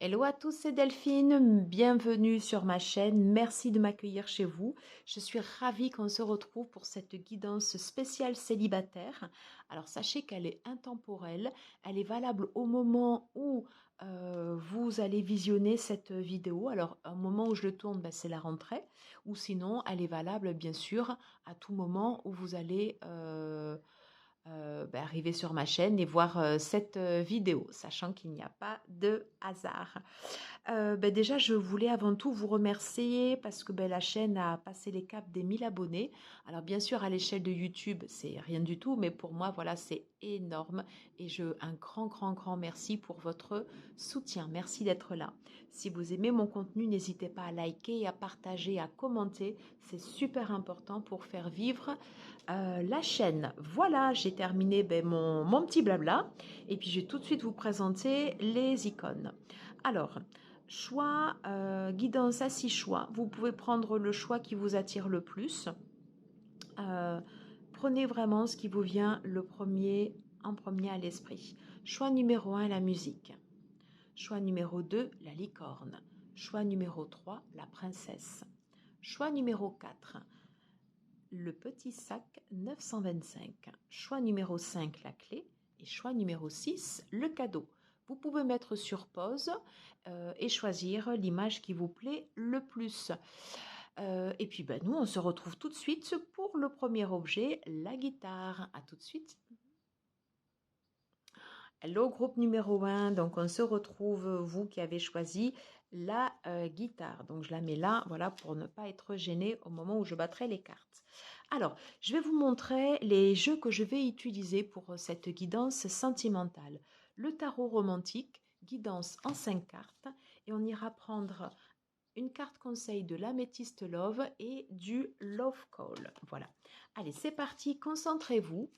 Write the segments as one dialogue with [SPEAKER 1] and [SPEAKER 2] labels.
[SPEAKER 1] Hello à tous, c'est Delphine, bienvenue sur ma chaîne, merci de m'accueillir chez vous. Je suis ravie qu'on se retrouve pour cette guidance spéciale célibataire. Alors sachez qu'elle est intemporelle, elle est valable au moment où vous allez visionner cette vidéo. Alors au moment où je le tourne, ben, c'est la rentrée, ou sinon elle est valable bien sûr à tout moment où vous allez arriver sur ma chaîne et voir cette vidéo, sachant qu'il n'y a pas de hasard. Déjà, je voulais avant tout vous remercier parce que la chaîne a passé les caps des 1000 abonnés. Alors bien sûr, à l'échelle de YouTube, c'est rien du tout, mais pour moi, voilà, c'est énorme. Et un grand, grand, grand merci pour votre soutien. Merci d'être là. Si vous aimez mon contenu, n'hésitez pas à liker, à partager, à commenter. C'est super important pour faire vivre la chaîne. Voilà, j'ai terminé mon petit blabla. Et puis, je vais tout de suite vous présenter les icônes. Alors, choix, guidance à 6 choix. Vous pouvez prendre le choix qui vous attire le plus. Prenez vraiment ce qui vous vient en premier à l'esprit. Choix numéro 1, la musique. Choix numéro 2, la licorne. Choix numéro 3, la princesse. Choix numéro 4, le petit sac 925. Choix numéro 5, la clé. Et choix numéro 6, le cadeau. Vous pouvez mettre sur pause et choisir l'image qui vous plaît le plus. Et puis nous, on se retrouve tout de suite pour le premier objet, la guitare. À tout de suite. Hello, groupe numéro 1. Donc, on se retrouve, vous qui avez choisi la guitare. Donc, je la mets là, voilà, pour ne pas être gênée au moment où je battrai les cartes. Alors, je vais vous montrer les jeux que je vais utiliser pour cette guidance sentimentale. Le tarot romantique, guidance en 5 cartes. Et on ira prendre une carte conseil de l'améthyste love et du love call. Voilà. Allez, c'est parti. Concentrez-vous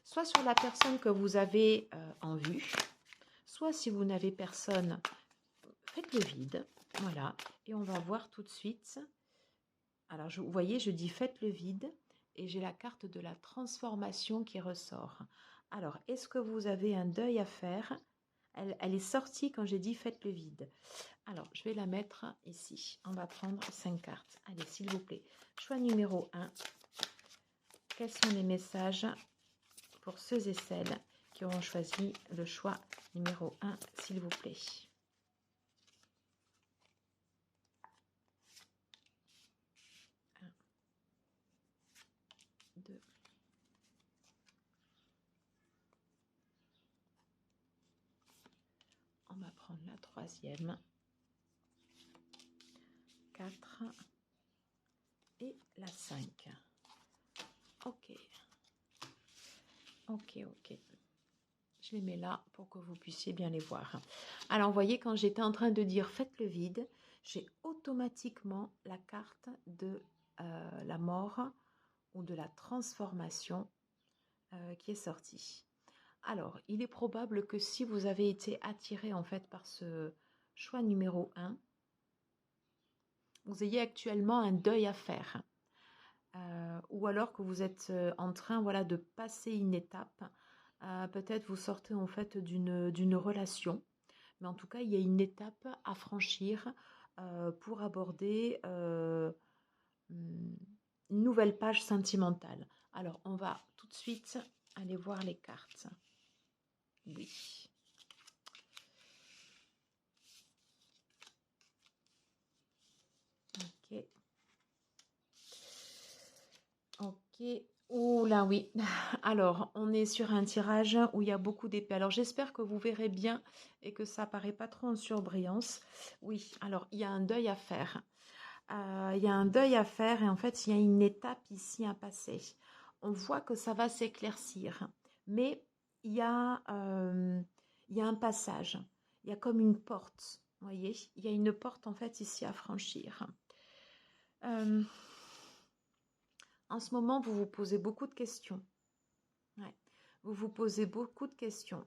[SPEAKER 1] soit sur la personne que vous avez en vue, soit si vous n'avez personne, faites le vide. Voilà. Et on va voir tout de suite. Alors, vous voyez, je dis faites le vide et j'ai la carte de la transformation qui ressort. Alors, est-ce que vous avez un deuil à faire? Elle est sortie quand j'ai dit faites le vide. Alors, je vais la mettre ici. On va prendre 5 cartes. Allez, s'il vous plaît. Choix numéro 1. Quels sont les messages pour ceux et celles qui auront choisi le choix numéro 1, s'il vous plaît? Un, 2. On va prendre la troisième. 4 et la 5. Ok. Ok, ok. Je les mets là pour que vous puissiez bien les voir. Alors, vous voyez, quand j'étais en train de dire faites le vide, j'ai automatiquement la carte de la mort ou de la transformation qui est sortie. Alors, il est probable que si vous avez été attiré en fait par ce choix numéro 1, vous ayez actuellement un deuil à faire. Ou alors que vous êtes en train de passer une étape. Peut-être vous sortez en fait d'une relation. Mais en tout cas, il y a une étape à franchir pour aborder une nouvelle page sentimentale. Alors, on va tout de suite aller voir les cartes. Oui. Ok. Ok. Oh là oui. Alors, on est sur un tirage où il y a beaucoup d'épées. Alors, j'espère que vous verrez bien et que ça paraît pas trop en surbrillance. Oui, alors, il y a un deuil à faire. Il y a un deuil à faire et en fait, il y a une étape ici à passer. On voit que ça va s'éclaircir, mais il y a un passage. Il y a comme une porte, vous voyez. Il y a une porte en fait ici à franchir. En ce moment, vous vous posez beaucoup de questions. Ouais. Vous vous posez beaucoup de questions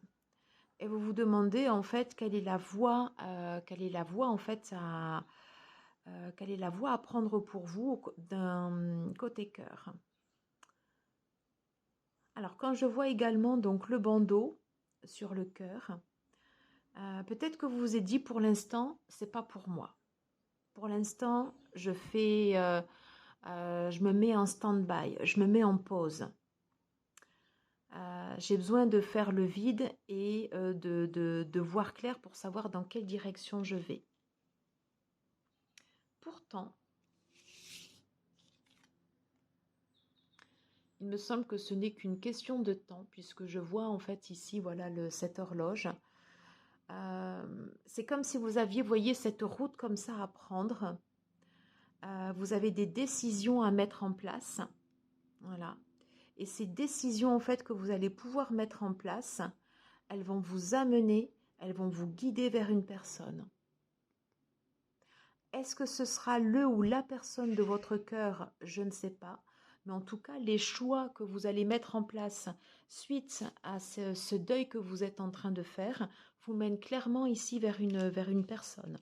[SPEAKER 1] et vous vous demandez en fait quelle est la voie en fait quelle est la voie à prendre pour vous d'un côté cœur. Alors quand je vois également donc le bandeau sur le cœur, Peut-être que vous vous êtes dit pour l'instant, c'est pas pour moi. Pour l'instant, je me mets en stand-by, je me mets en pause. J'ai besoin de faire le vide et de voir clair pour savoir dans quelle direction je vais. Pourtant, il me semble que ce n'est qu'une question de temps, puisque je vois en fait ici, voilà, cette horloge. C'est comme si vous aviez, voyez, cette route comme ça à prendre. Vous avez des décisions à mettre en place. Voilà. Et ces décisions en fait que vous allez pouvoir mettre en place, elles vont vous amener, elles vont vous guider vers une personne. Est-ce que ce sera le ou la personne de votre cœur? Je ne sais pas. Mais en tout cas, les choix que vous allez mettre en place suite à ce deuil que vous êtes en train de faire vous mènent clairement ici vers une personne.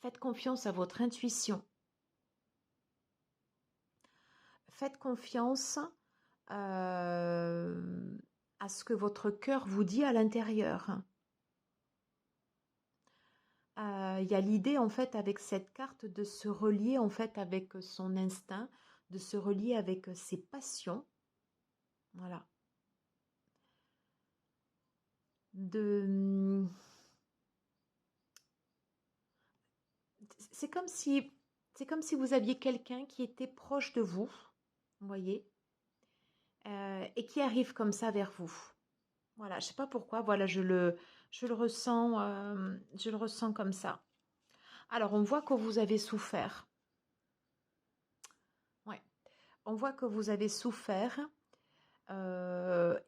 [SPEAKER 1] Faites confiance à votre intuition. Faites confiance à ce que votre cœur vous dit à l'intérieur. Il y a l'idée en fait avec cette carte de se relier en fait avec son instinct, de se relier avec ses passions. Voilà. C'est comme si vous aviez quelqu'un qui était proche de vous, vous voyez, et qui arrive comme ça vers vous. Voilà, je sais pas pourquoi, voilà, je le ressens comme ça. Alors, on voit que vous avez souffert. Ouais, on voit que vous avez souffert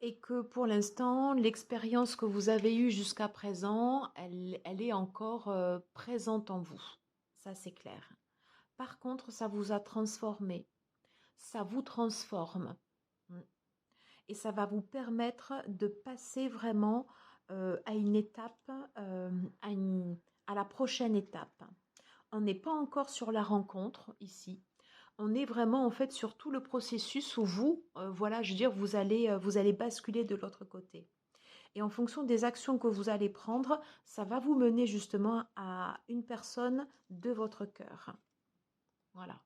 [SPEAKER 1] et que pour l'instant, l'expérience que vous avez eue jusqu'à présent, elle est encore présente en vous. Ça, c'est clair. Par contre, ça vous a transformé. Ça vous transforme. Et ça va vous permettre de passer vraiment à une étape, à la prochaine étape. On n'est pas encore sur la rencontre ici. On est vraiment en fait sur tout le processus où vous, voilà, je veux dire, vous allez basculer de l'autre côté. Et en fonction des actions que vous allez prendre, ça va vous mener justement à une personne de votre cœur. Voilà.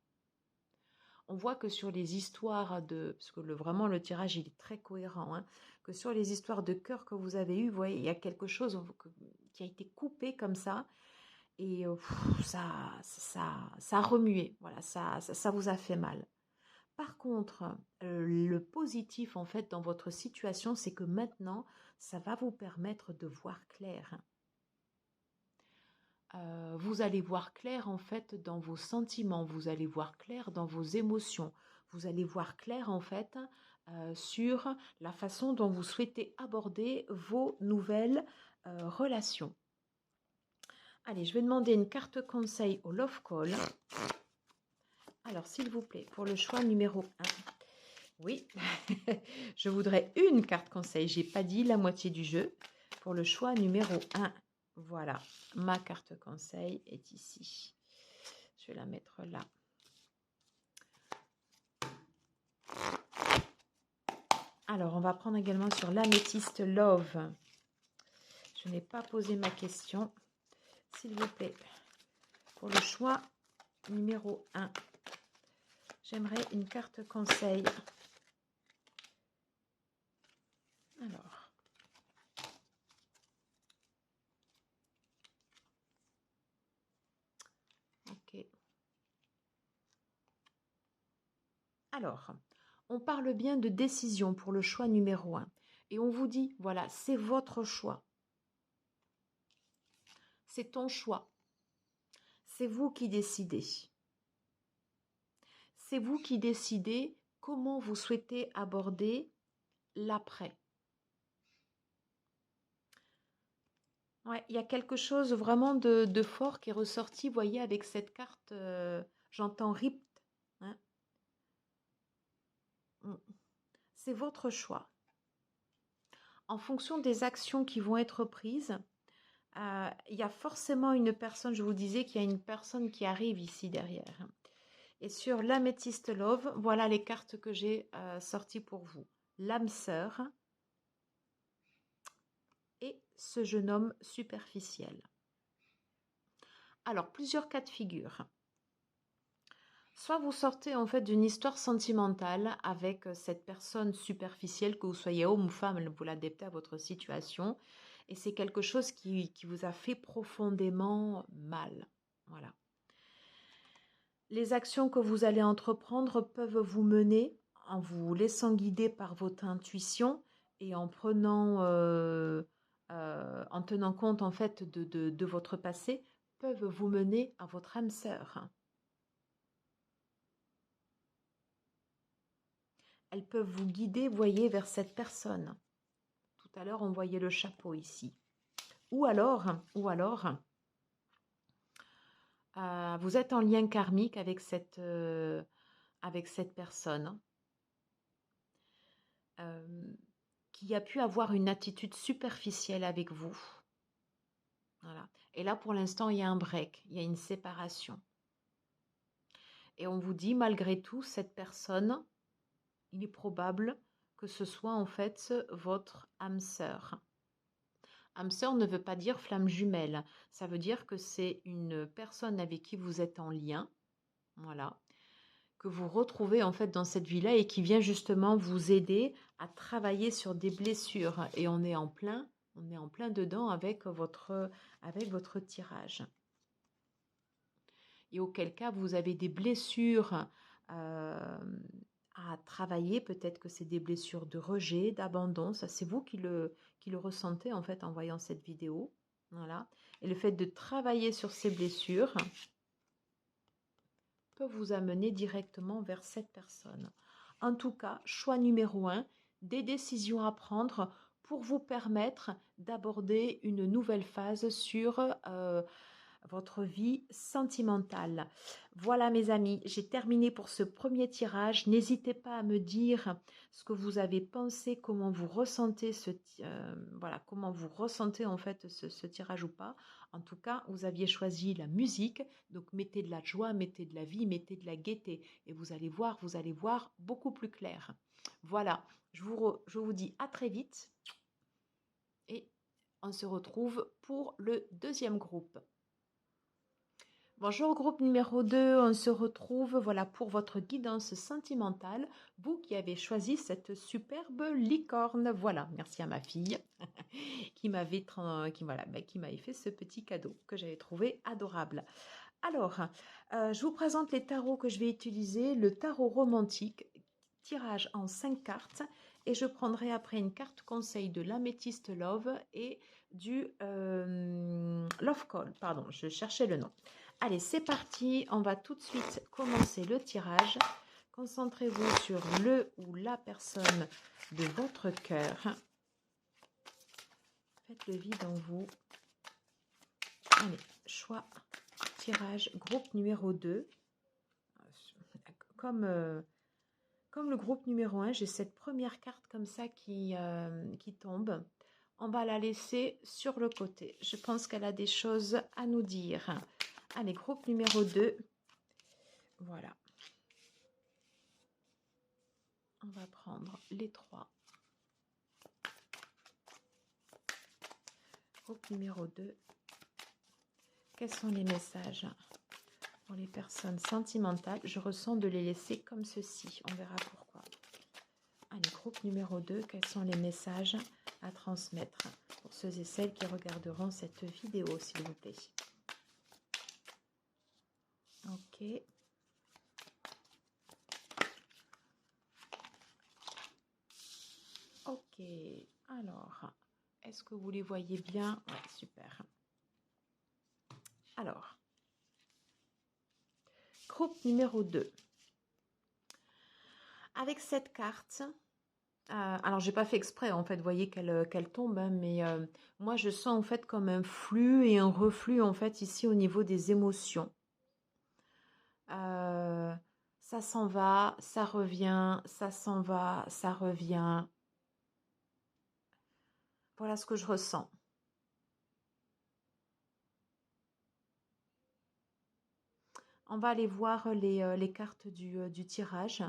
[SPEAKER 1] On voit que sur les histoires parce que vraiment le tirage il est très cohérent, hein, que sur les histoires de cœur que vous avez eues, vous voyez, il y a quelque chose qui a été coupé comme ça et ça a remué, voilà, ça vous a fait mal. Par contre, le positif en fait dans votre situation, c'est que maintenant, ça va vous permettre de voir clair. Vous allez voir clair en fait dans vos sentiments, vous allez voir clair dans vos émotions, vous allez voir clair en fait sur la façon dont vous souhaitez aborder vos nouvelles relations. Allez, je vais demander une carte conseil au Love Call. Alors, s'il vous plaît, pour le choix numéro 1. Oui, je voudrais une carte conseil. Je n'ai pas dit la moitié du jeu. Pour le choix numéro 1. Voilà, ma carte conseil est ici. Je vais la mettre là. Alors, on va prendre également sur l'améthyste Love. Je n'ai pas posé ma question. S'il vous plaît, pour le choix numéro 1, j'aimerais une carte conseil. Alors. Ok. Alors, on parle bien de décision pour le choix numéro 1. Et on vous dit, voilà, c'est votre choix. C'est ton choix. C'est vous qui décidez. C'est vous qui décidez comment vous souhaitez aborder l'après. Ouais, il y a quelque chose vraiment de fort qui est ressorti, vous voyez, avec cette carte, j'entends ripped. Hein. C'est votre choix. En fonction des actions qui vont être prises, il y a forcément une personne, je vous disais qu'il y a une personne qui arrive ici derrière. Et sur l'améthyste Love, voilà les cartes que j'ai sorties pour vous. L'âme sœur, ce jeune homme superficiel. Alors, plusieurs cas de figure. Soit vous sortez en fait d'une histoire sentimentale avec cette personne superficielle, que vous soyez homme ou femme, vous l'adaptez à votre situation, et c'est quelque chose qui vous a fait profondément mal. Voilà. Les actions que vous allez entreprendre peuvent vous mener en vous laissant guider par votre intuition et en tenant compte en fait de votre passé, peuvent vous mener à votre âme sœur. Elles peuvent vous guider, voyez, vers cette personne. Tout à l'heure, on voyait le chapeau ici. Ou alors, vous êtes en lien karmique avec cette personne qui a pu avoir une attitude superficielle avec vous. Voilà. Et là, pour l'instant, il y a un break, il y a une séparation. Et on vous dit, malgré tout, cette personne, il est probable que ce soit en fait votre âme sœur. Âme sœur ne veut pas dire flamme jumelle. Ça veut dire que c'est une personne avec qui vous êtes en lien, voilà, que vous retrouvez en fait dans cette vie-là et qui vient justement vous aider à travailler sur des blessures. Et on est en plein dedans avec votre tirage. Et auquel cas vous avez des blessures à travailler, peut-être que c'est des blessures de rejet, d'abandon, ça c'est vous qui le ressentez en fait en voyant cette vidéo. Voilà. Et le fait de travailler sur ces blessures peut vous amener directement vers cette personne. En tout cas, choix numéro 1, des décisions à prendre pour vous permettre d'aborder une nouvelle phase sur votre vie sentimentale. Voilà mes amis, j'ai terminé pour ce premier tirage. N'hésitez pas à me dire ce que vous avez pensé, comment vous ressentez comment vous ressentez en fait ce tirage ou pas. En tout cas, vous aviez choisi la musique, donc mettez de la joie, mettez de la vie, mettez de la gaieté et vous allez voir beaucoup plus clair. Voilà, je vous dis à très vite et on se retrouve pour le deuxième groupe. Bonjour groupe numéro 2, on se retrouve voilà pour votre guidance sentimentale, vous qui avez choisi cette superbe licorne. Voilà, merci à ma fille qui m'avait fait ce petit cadeau que j'avais trouvé adorable. Alors, je vous présente les tarots que je vais utiliser, le tarot romantique, tirage en 5 cartes et je prendrai après une carte conseil de l'améthyste Love et du Love Call, pardon, je cherchais le nom. Allez, c'est parti, on va tout de suite commencer le tirage. Concentrez-vous sur le ou la personne de votre cœur. Faites le vide en vous. Allez, choix, tirage, groupe numéro 2. Comme le groupe numéro 1, j'ai cette première carte comme ça qui tombe. On va la laisser sur le côté. Je pense qu'elle a des choses à nous dire. Allez, groupe numéro 2. Voilà. On va prendre les 3. Groupe numéro 2. Quels sont les messages pour les personnes sentimentales? Je ressens de les laisser comme ceci. On verra pourquoi. Allez, groupe numéro 2. Quels sont les messages à transmettre pour ceux et celles qui regarderont cette vidéo, s'il vous plaît? Ok. Ok. Alors, est-ce que vous les voyez bien? Ouais, super. Alors, groupe numéro 2. Avec cette carte, alors j'ai pas fait exprès en fait, vous voyez qu'elle tombe, hein, mais moi je sens en fait comme un flux et un reflux en fait ici au niveau des émotions. Ça s'en va, ça revient, ça s'en va, ça revient. Voilà ce que je ressens. On va aller voir les cartes du tirage,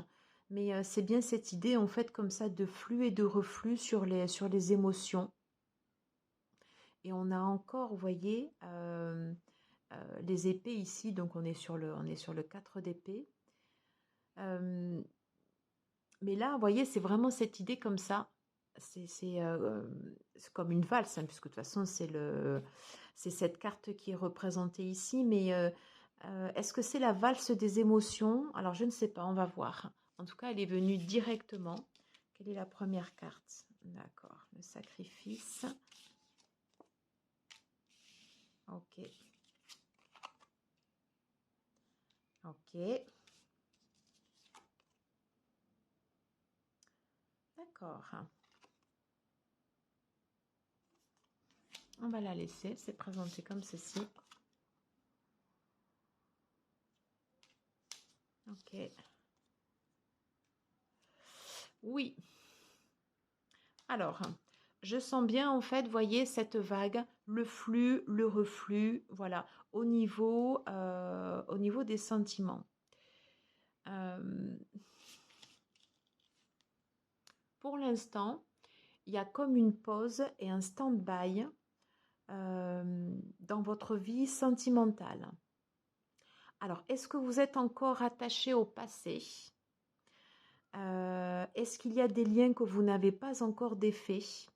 [SPEAKER 1] mais c'est bien cette idée en fait comme ça de flux et de reflux sur les émotions. Et on a encore, vous voyez, les épées ici, donc on est sur le 4 d'épée. Euh, mais là, vous voyez, c'est vraiment cette idée comme ça. C'est comme une valse, hein, puisque de toute façon, c'est cette carte qui est représentée ici. Mais est-ce que c'est la valse des émotions? Alors, je ne sais pas, on va voir. En tout cas, elle est venue directement. Quelle est la première carte? D'accord, le sacrifice. Ok. Ok. D'accord. On va la laisser. C'est présenté comme ceci. Ok. Oui. Alors, je sens bien en fait, voyez, cette vague, le flux, le reflux, voilà, au niveau des sentiments. Euh, pour l'instant, il y a comme une pause et un stand-by dans votre vie sentimentale. Alors, est-ce que vous êtes encore attaché au passé? Est-ce qu'il y a des liens que vous n'avez pas encore défaits?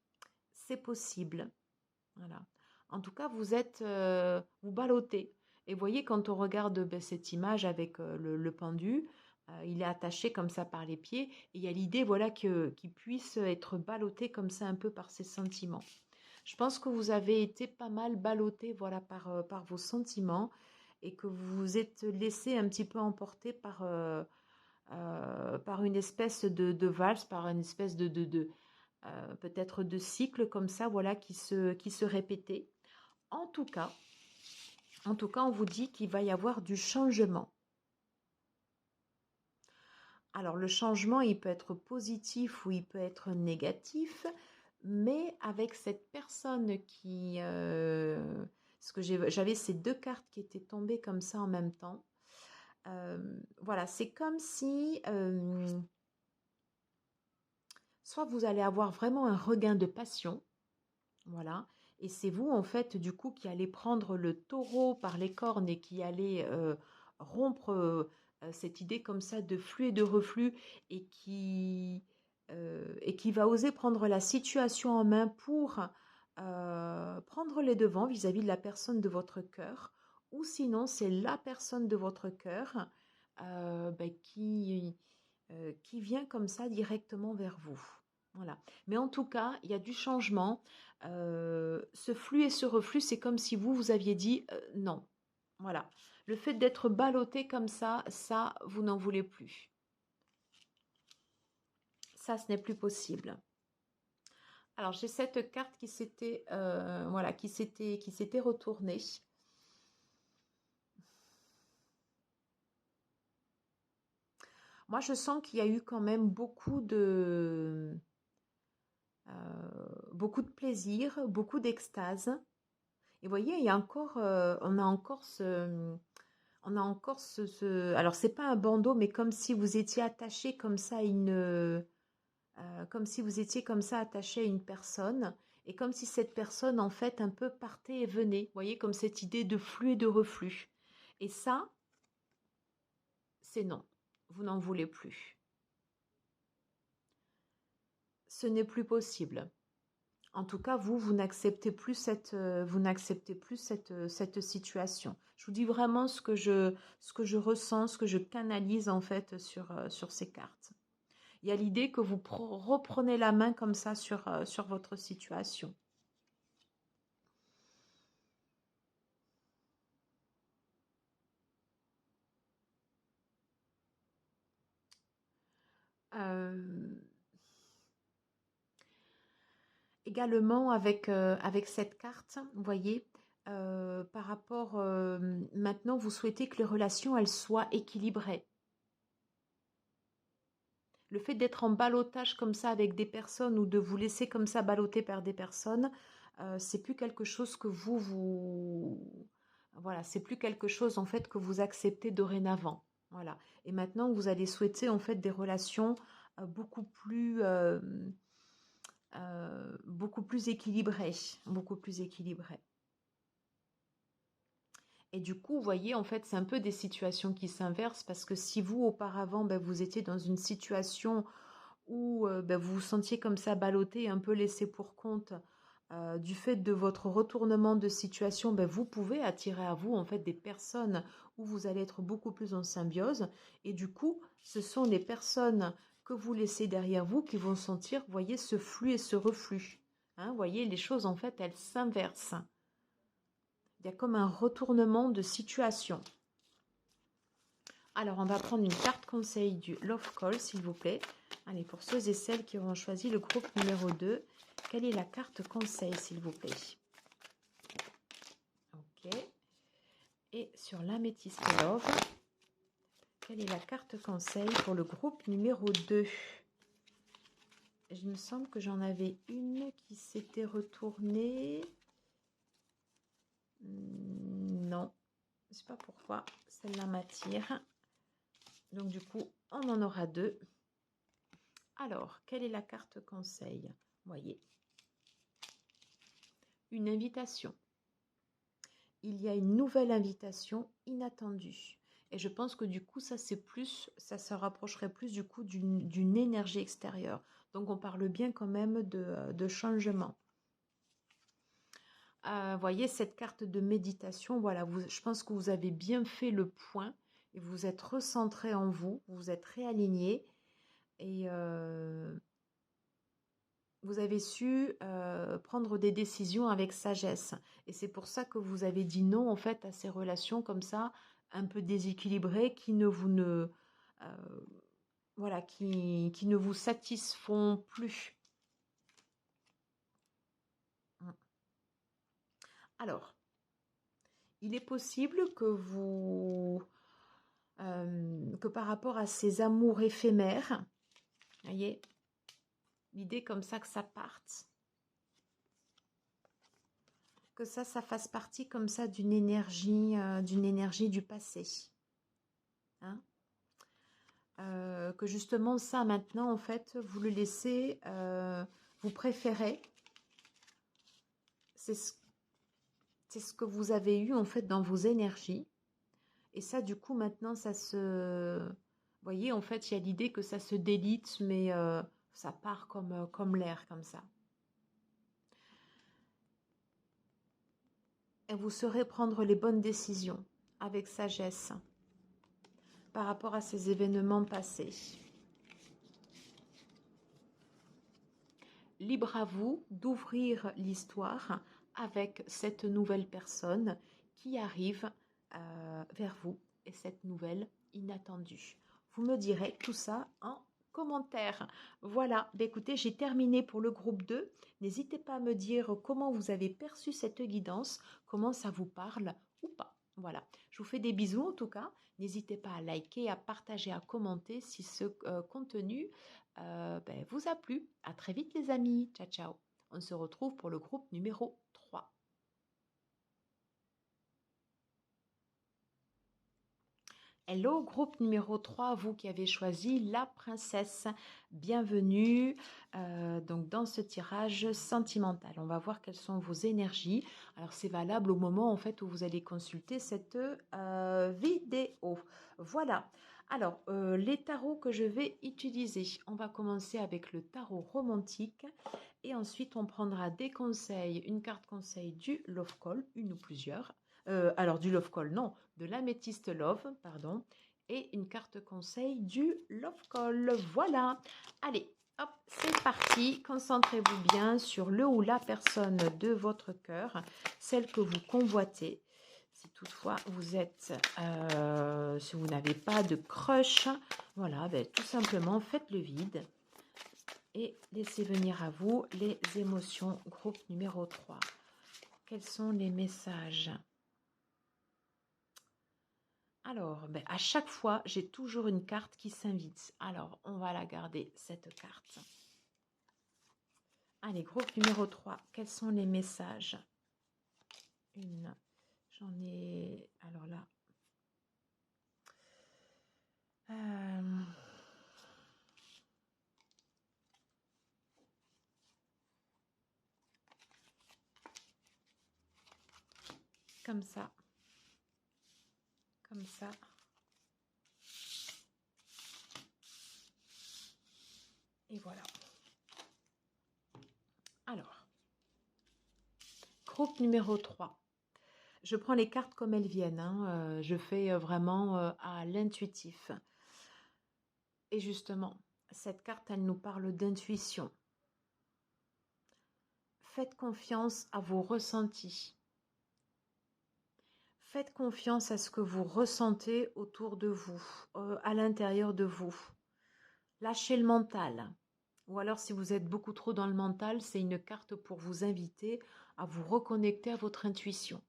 [SPEAKER 1] C'est possible. Voilà. En tout cas, vous ballottez. Et voyez, quand on regarde cette image avec le pendu, il est attaché comme ça par les pieds. Et il y a l'idée, voilà, qu'il puisse être ballotté comme ça un peu par ses sentiments. Je pense que vous avez été pas mal ballotté, voilà, par vos sentiments et que vous vous êtes laissé un petit peu emporter par une espèce de valse, par une espèce de peut-être de cycle comme ça, voilà, qui se répétait. En tout cas, on vous dit qu'il va y avoir du changement. Alors, le changement, il peut être positif ou il peut être négatif, mais avec cette personne parce que j'avais ces deux cartes qui étaient tombées comme ça en même temps. Voilà, c'est comme si soit vous allez avoir vraiment un regain de passion, voilà. Et c'est vous, en fait, du coup, qui allez prendre le taureau par les cornes et qui allez rompre cette idée comme ça de flux et de reflux et qui va oser prendre la situation en main pour prendre les devants vis-à-vis de la personne de votre cœur. Ou sinon, c'est la personne de votre cœur qui vient comme ça directement vers vous. Voilà. Mais en tout cas, il y a du changement. Ce flux et ce reflux, c'est comme si vous aviez dit non. Voilà. Le fait d'être ballotté comme ça, vous n'en voulez plus. Ça, ce n'est plus possible. Alors, j'ai cette carte qui s'était retournée. Moi, je sens qu'il y a eu quand même beaucoup de plaisir, beaucoup d'extase. Et vous voyez, il y a encore, on a encore alors c'est pas un bandeau, mais comme si vous étiez attaché comme ça comme si vous étiez comme ça attaché à une personne, et comme si cette personne en fait un peu partait et venait. Vous voyez, comme cette idée de flux et de reflux. Et ça, c'est non. Vous n'en voulez plus. Ce n'est plus possible. En tout cas, vous n'acceptez plus cette situation. Je vous dis vraiment ce que je ressens, ce que je canalise en fait sur ces cartes. Il y a l'idée que vous reprenez la main comme ça sur votre situation. Euh, Également avec cette carte, vous voyez, par rapport, maintenant vous souhaitez que les relations elles soient équilibrées. Le fait d'être en ballottage comme ça avec des personnes ou de vous laisser comme ça balloter par des personnes, c'est plus quelque chose que voilà, c'est plus quelque chose en fait que vous acceptez dorénavant. Voilà. Et maintenant, vous allez souhaiter en fait des relations beaucoup plus beaucoup plus équilibré, beaucoup plus équilibré. Et du coup, vous voyez, en fait, c'est un peu des situations qui s'inversent parce que si vous, auparavant, ben, vous étiez dans une situation où ben, vous vous sentiez comme ça ballotté, un peu laissé pour compte du fait de votre retournement de situation, ben, vous pouvez attirer à vous, en fait, des personnes où vous allez être beaucoup plus en symbiose. Et du coup, ce sont les personnes que vous laissez derrière vous qui vont sentir, vous voyez, ce flux et ce reflux. Hein, vous voyez, les choses, en fait, elles s'inversent. Il y a comme un retournement de situation. Alors, on va prendre une carte conseil du Love Call, s'il vous plaît. Allez, pour ceux et celles qui auront choisi le groupe numéro 2, quelle est la carte conseil, s'il vous plaît? Ok. Et sur l'améthyste Love, quelle est la carte conseil pour le groupe numéro 2? Il me semble que j'en avais une qui s'était retournée. Non, je ne sais pas pourquoi. Celle-là m'attire. Donc, du coup, on en aura deux. Alors, quelle est la carte conseil? Voyez. Une invitation. Il y a une nouvelle invitation inattendue. Et je pense que du coup, ça c'est plus, ça se rapprocherait plus du coup d'une énergie extérieure. Donc on parle bien quand même de changement. Voyez cette carte de méditation, voilà, je pense que vous avez bien fait le point et vous êtes recentré en vous, vous êtes réaligné et vous avez su prendre des décisions avec sagesse. Et c'est pour ça que vous avez dit non en fait à ces relations comme ça, un peu déséquilibrées, qui ne vous voilà, qui ne vous satisfont plus. Alors, il est possible que vous que par rapport à ces amours éphémères, voyez, l'idée comme ça que ça parte. Que ça fasse partie comme ça d'une énergie du passé. Hein, que justement ça maintenant en fait vous le laissez, vous préférez. C'est ce que vous avez eu en fait dans vos énergies. Et ça du coup maintenant ça se... Vous voyez en fait il y a l'idée que ça se délite mais ça part comme l'air comme ça. Et vous saurez prendre les bonnes décisions avec sagesse par rapport à ces événements passés. Libre à vous d'ouvrir l'histoire avec cette nouvelle personne qui arrive vers vous et cette nouvelle inattendue. Vous me direz tout ça en commentaire. Voilà, écoutez, j'ai terminé pour le groupe 2. N'hésitez pas à me dire comment vous avez perçu cette guidance, comment ça vous parle ou pas. Voilà, je vous fais des bisous en tout cas. N'hésitez pas à liker, à partager, à commenter si ce contenu vous a plu. À très vite les amis. Ciao, ciao. On se retrouve pour le groupe numéro 3. Hello, groupe numéro 3, vous qui avez choisi la princesse. Bienvenue donc dans ce tirage sentimental. On va voir quelles sont vos énergies. Alors, c'est valable au moment en fait où vous allez consulter cette vidéo. Voilà. Alors, les tarots que je vais utiliser, on va commencer avec le tarot romantique et ensuite on prendra des conseils, une carte conseil du Love Call, une ou plusieurs. Alors du Love Call, non, de l'améthyste Love, pardon, et une carte conseil du Love Call. Voilà. Allez, hop, c'est parti. Concentrez-vous bien sur le ou la personne de votre cœur, celle que vous convoitez. Si toutefois vous êtes, si vous n'avez pas de crush, voilà, tout simplement faites le vide et laissez venir à vous les émotions. Groupe numéro 3. Quels sont les messages ? Alors, à chaque fois, j'ai toujours une carte qui s'invite. Alors, on va la garder, cette carte. Allez, groupe numéro 3. Quels sont les messages? Une. J'en ai... Alors là... comme ça, comme ça. Et voilà. Alors, groupe numéro 3. Je prends les cartes comme elles viennent, hein, je fais vraiment à l'intuitif. Et justement, cette carte, elle nous parle d'intuition. Faites confiance à vos ressentis. Faites confiance à ce que vous ressentez autour de vous, à l'intérieur de vous. Lâchez le mental. Ou alors, si vous êtes beaucoup trop dans le mental, c'est une carte pour vous inviter à vous reconnecter à votre intuition.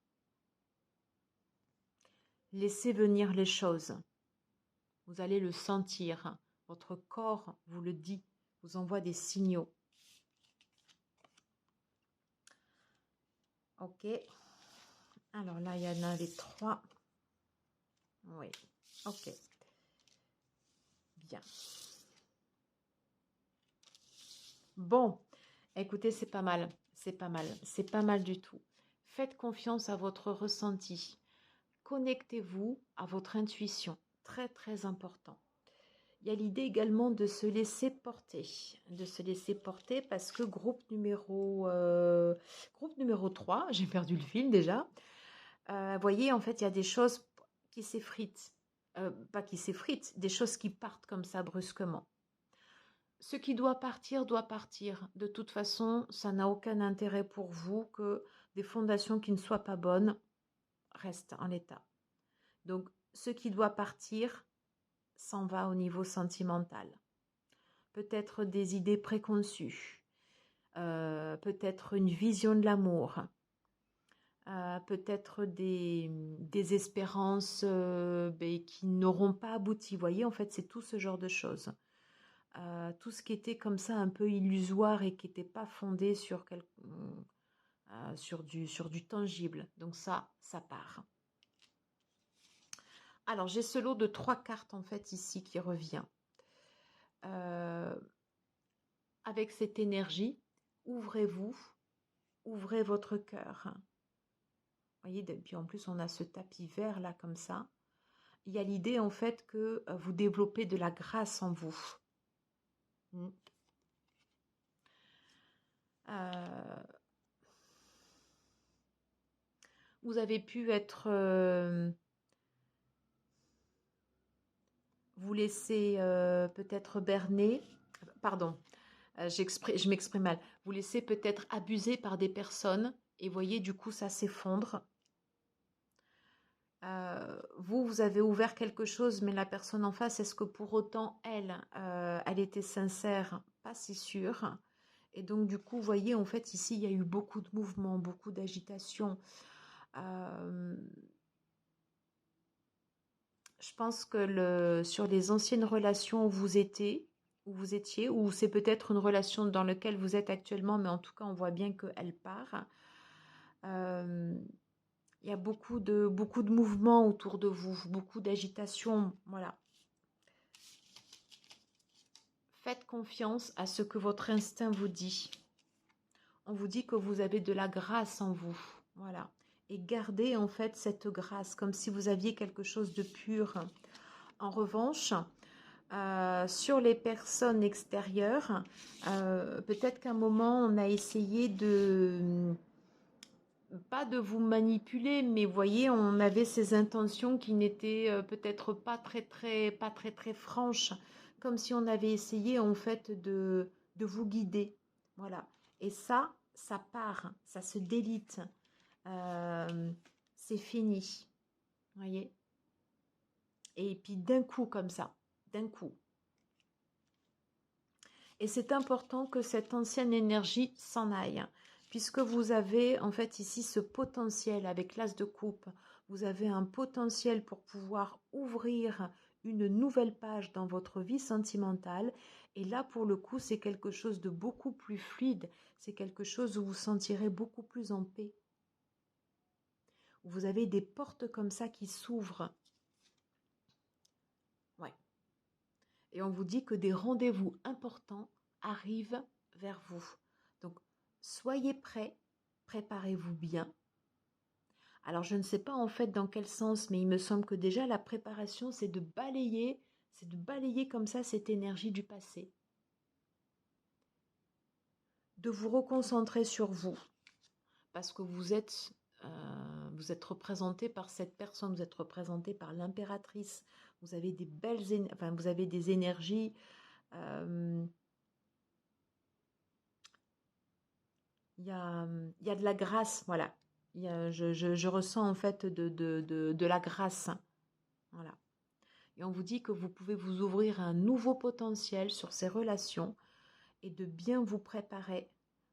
[SPEAKER 1] Laissez venir les choses. Vous allez le sentir. Votre corps vous le dit, vous envoie des signaux. Ok. Alors là, il y en a les 3. Oui. Ok. Bien. Bon. Écoutez, c'est pas mal. C'est pas mal. C'est pas mal du tout. Faites confiance à votre ressenti. Connectez-vous à votre intuition. Très, très important. Il y a l'idée également de se laisser porter. De se laisser porter parce que groupe numéro 3, j'ai perdu le fil déjà. Vous voyez, en fait, il y a des choses qui s'effritent. Pas qui s'effritent, des choses qui partent comme ça brusquement. Ce qui doit partir, doit partir. De toute façon, ça n'a aucun intérêt pour vous que des fondations qui ne soient pas bonnes restent en l'état. Donc, ce qui doit partir s'en va au niveau sentimental. Peut-être des idées préconçues, peut-être une vision de l'amour, peut-être des espérances qui n'auront pas abouti. Vous voyez, en fait, c'est tout ce genre de choses. Tout ce qui était comme ça un peu illusoire et qui n'était pas fondé sur, sur du tangible. Donc ça part. Alors, j'ai ce lot de 3 cartes, en fait, ici, qui revient. Avec cette énergie, ouvrez-vous, ouvrez votre cœur. Vous voyez, puis en plus, on a ce tapis vert, là, comme ça. Il y a l'idée, en fait, que vous développez de la grâce en vous. Vous avez pu être... vous laisser peut-être berner. Pardon, je m'exprime mal. Vous laissez peut-être abuser par des personnes. Et voyez, du coup, ça s'effondre. Vous avez ouvert quelque chose, mais la personne en face, est-ce que pour autant, elle était sincère? Pas si sûre. Et donc, du coup, vous voyez, en fait, ici, il y a eu beaucoup de mouvements, beaucoup d'agitation. Je pense que sur les anciennes relations où vous étiez, ou c'est peut-être une relation dans laquelle vous êtes actuellement, mais en tout cas, on voit bien qu'elle part. Il y a beaucoup de mouvements autour de vous, beaucoup d'agitation, voilà. Faites confiance à ce que votre instinct vous dit. On vous dit que vous avez de la grâce en vous, voilà. Et gardez en fait cette grâce, comme si vous aviez quelque chose de pur. En revanche, sur les personnes extérieures, peut-être qu'à un moment, on a essayé pas de vous manipuler, mais vous voyez, on avait ces intentions qui n'étaient peut-être pas très franches, comme si on avait essayé en fait de vous guider, voilà. Et ça part, ça se délite, c'est fini, voyez. Et puis d'un coup comme ça, d'un coup. Et c'est important que cette ancienne énergie s'en aille, puisque vous avez en fait ici ce potentiel avec l'as de coupe. Vous avez un potentiel pour pouvoir ouvrir une nouvelle page dans votre vie sentimentale. Et là, pour le coup, c'est quelque chose de beaucoup plus fluide. C'est quelque chose où vous sentirez beaucoup plus en paix. Vous avez des portes comme ça qui s'ouvrent. Ouais. Et on vous dit que des rendez-vous importants arrivent vers vous. Donc, soyez prêts, préparez-vous bien. Alors, je ne sais pas en fait dans quel sens, mais il me semble que déjà la préparation, c'est de balayer comme ça cette énergie du passé, de vous reconcentrer sur vous, parce que vous êtes représenté par cette personne, vous êtes représenté par l'impératrice. Vous avez des enfin, vous avez des énergies. euh, il y a de la grâce, voilà. Je ressens en fait de la grâce, voilà. Et on vous dit que vous pouvez vous ouvrir à un nouveau potentiel sur ces relations et de bien vous préparer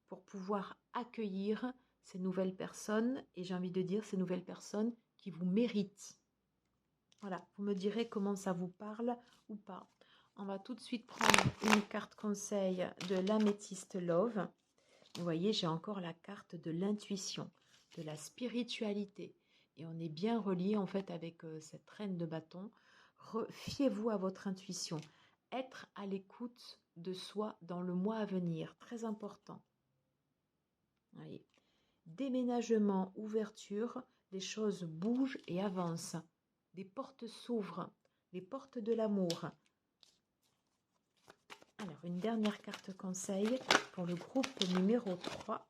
[SPEAKER 1] pour pouvoir accueillir ces nouvelles personnes, et j'ai envie de dire ces nouvelles personnes qui vous méritent. Voilà, vous me direz comment ça vous parle ou pas. On va tout de suite prendre une carte conseil de l'améthyste Love. Vous voyez, j'ai encore la carte de l'intuition, de la spiritualité. Et on est bien relié en fait avec cette reine de bâton. Fiez-vous à votre intuition. Être à l'écoute de soi dans le mois à venir, très important. Voyez. Déménagement, ouverture, les choses bougent et avancent. Des portes s'ouvrent, les portes de l'amour. Alors, une dernière carte conseil pour le groupe numéro 3.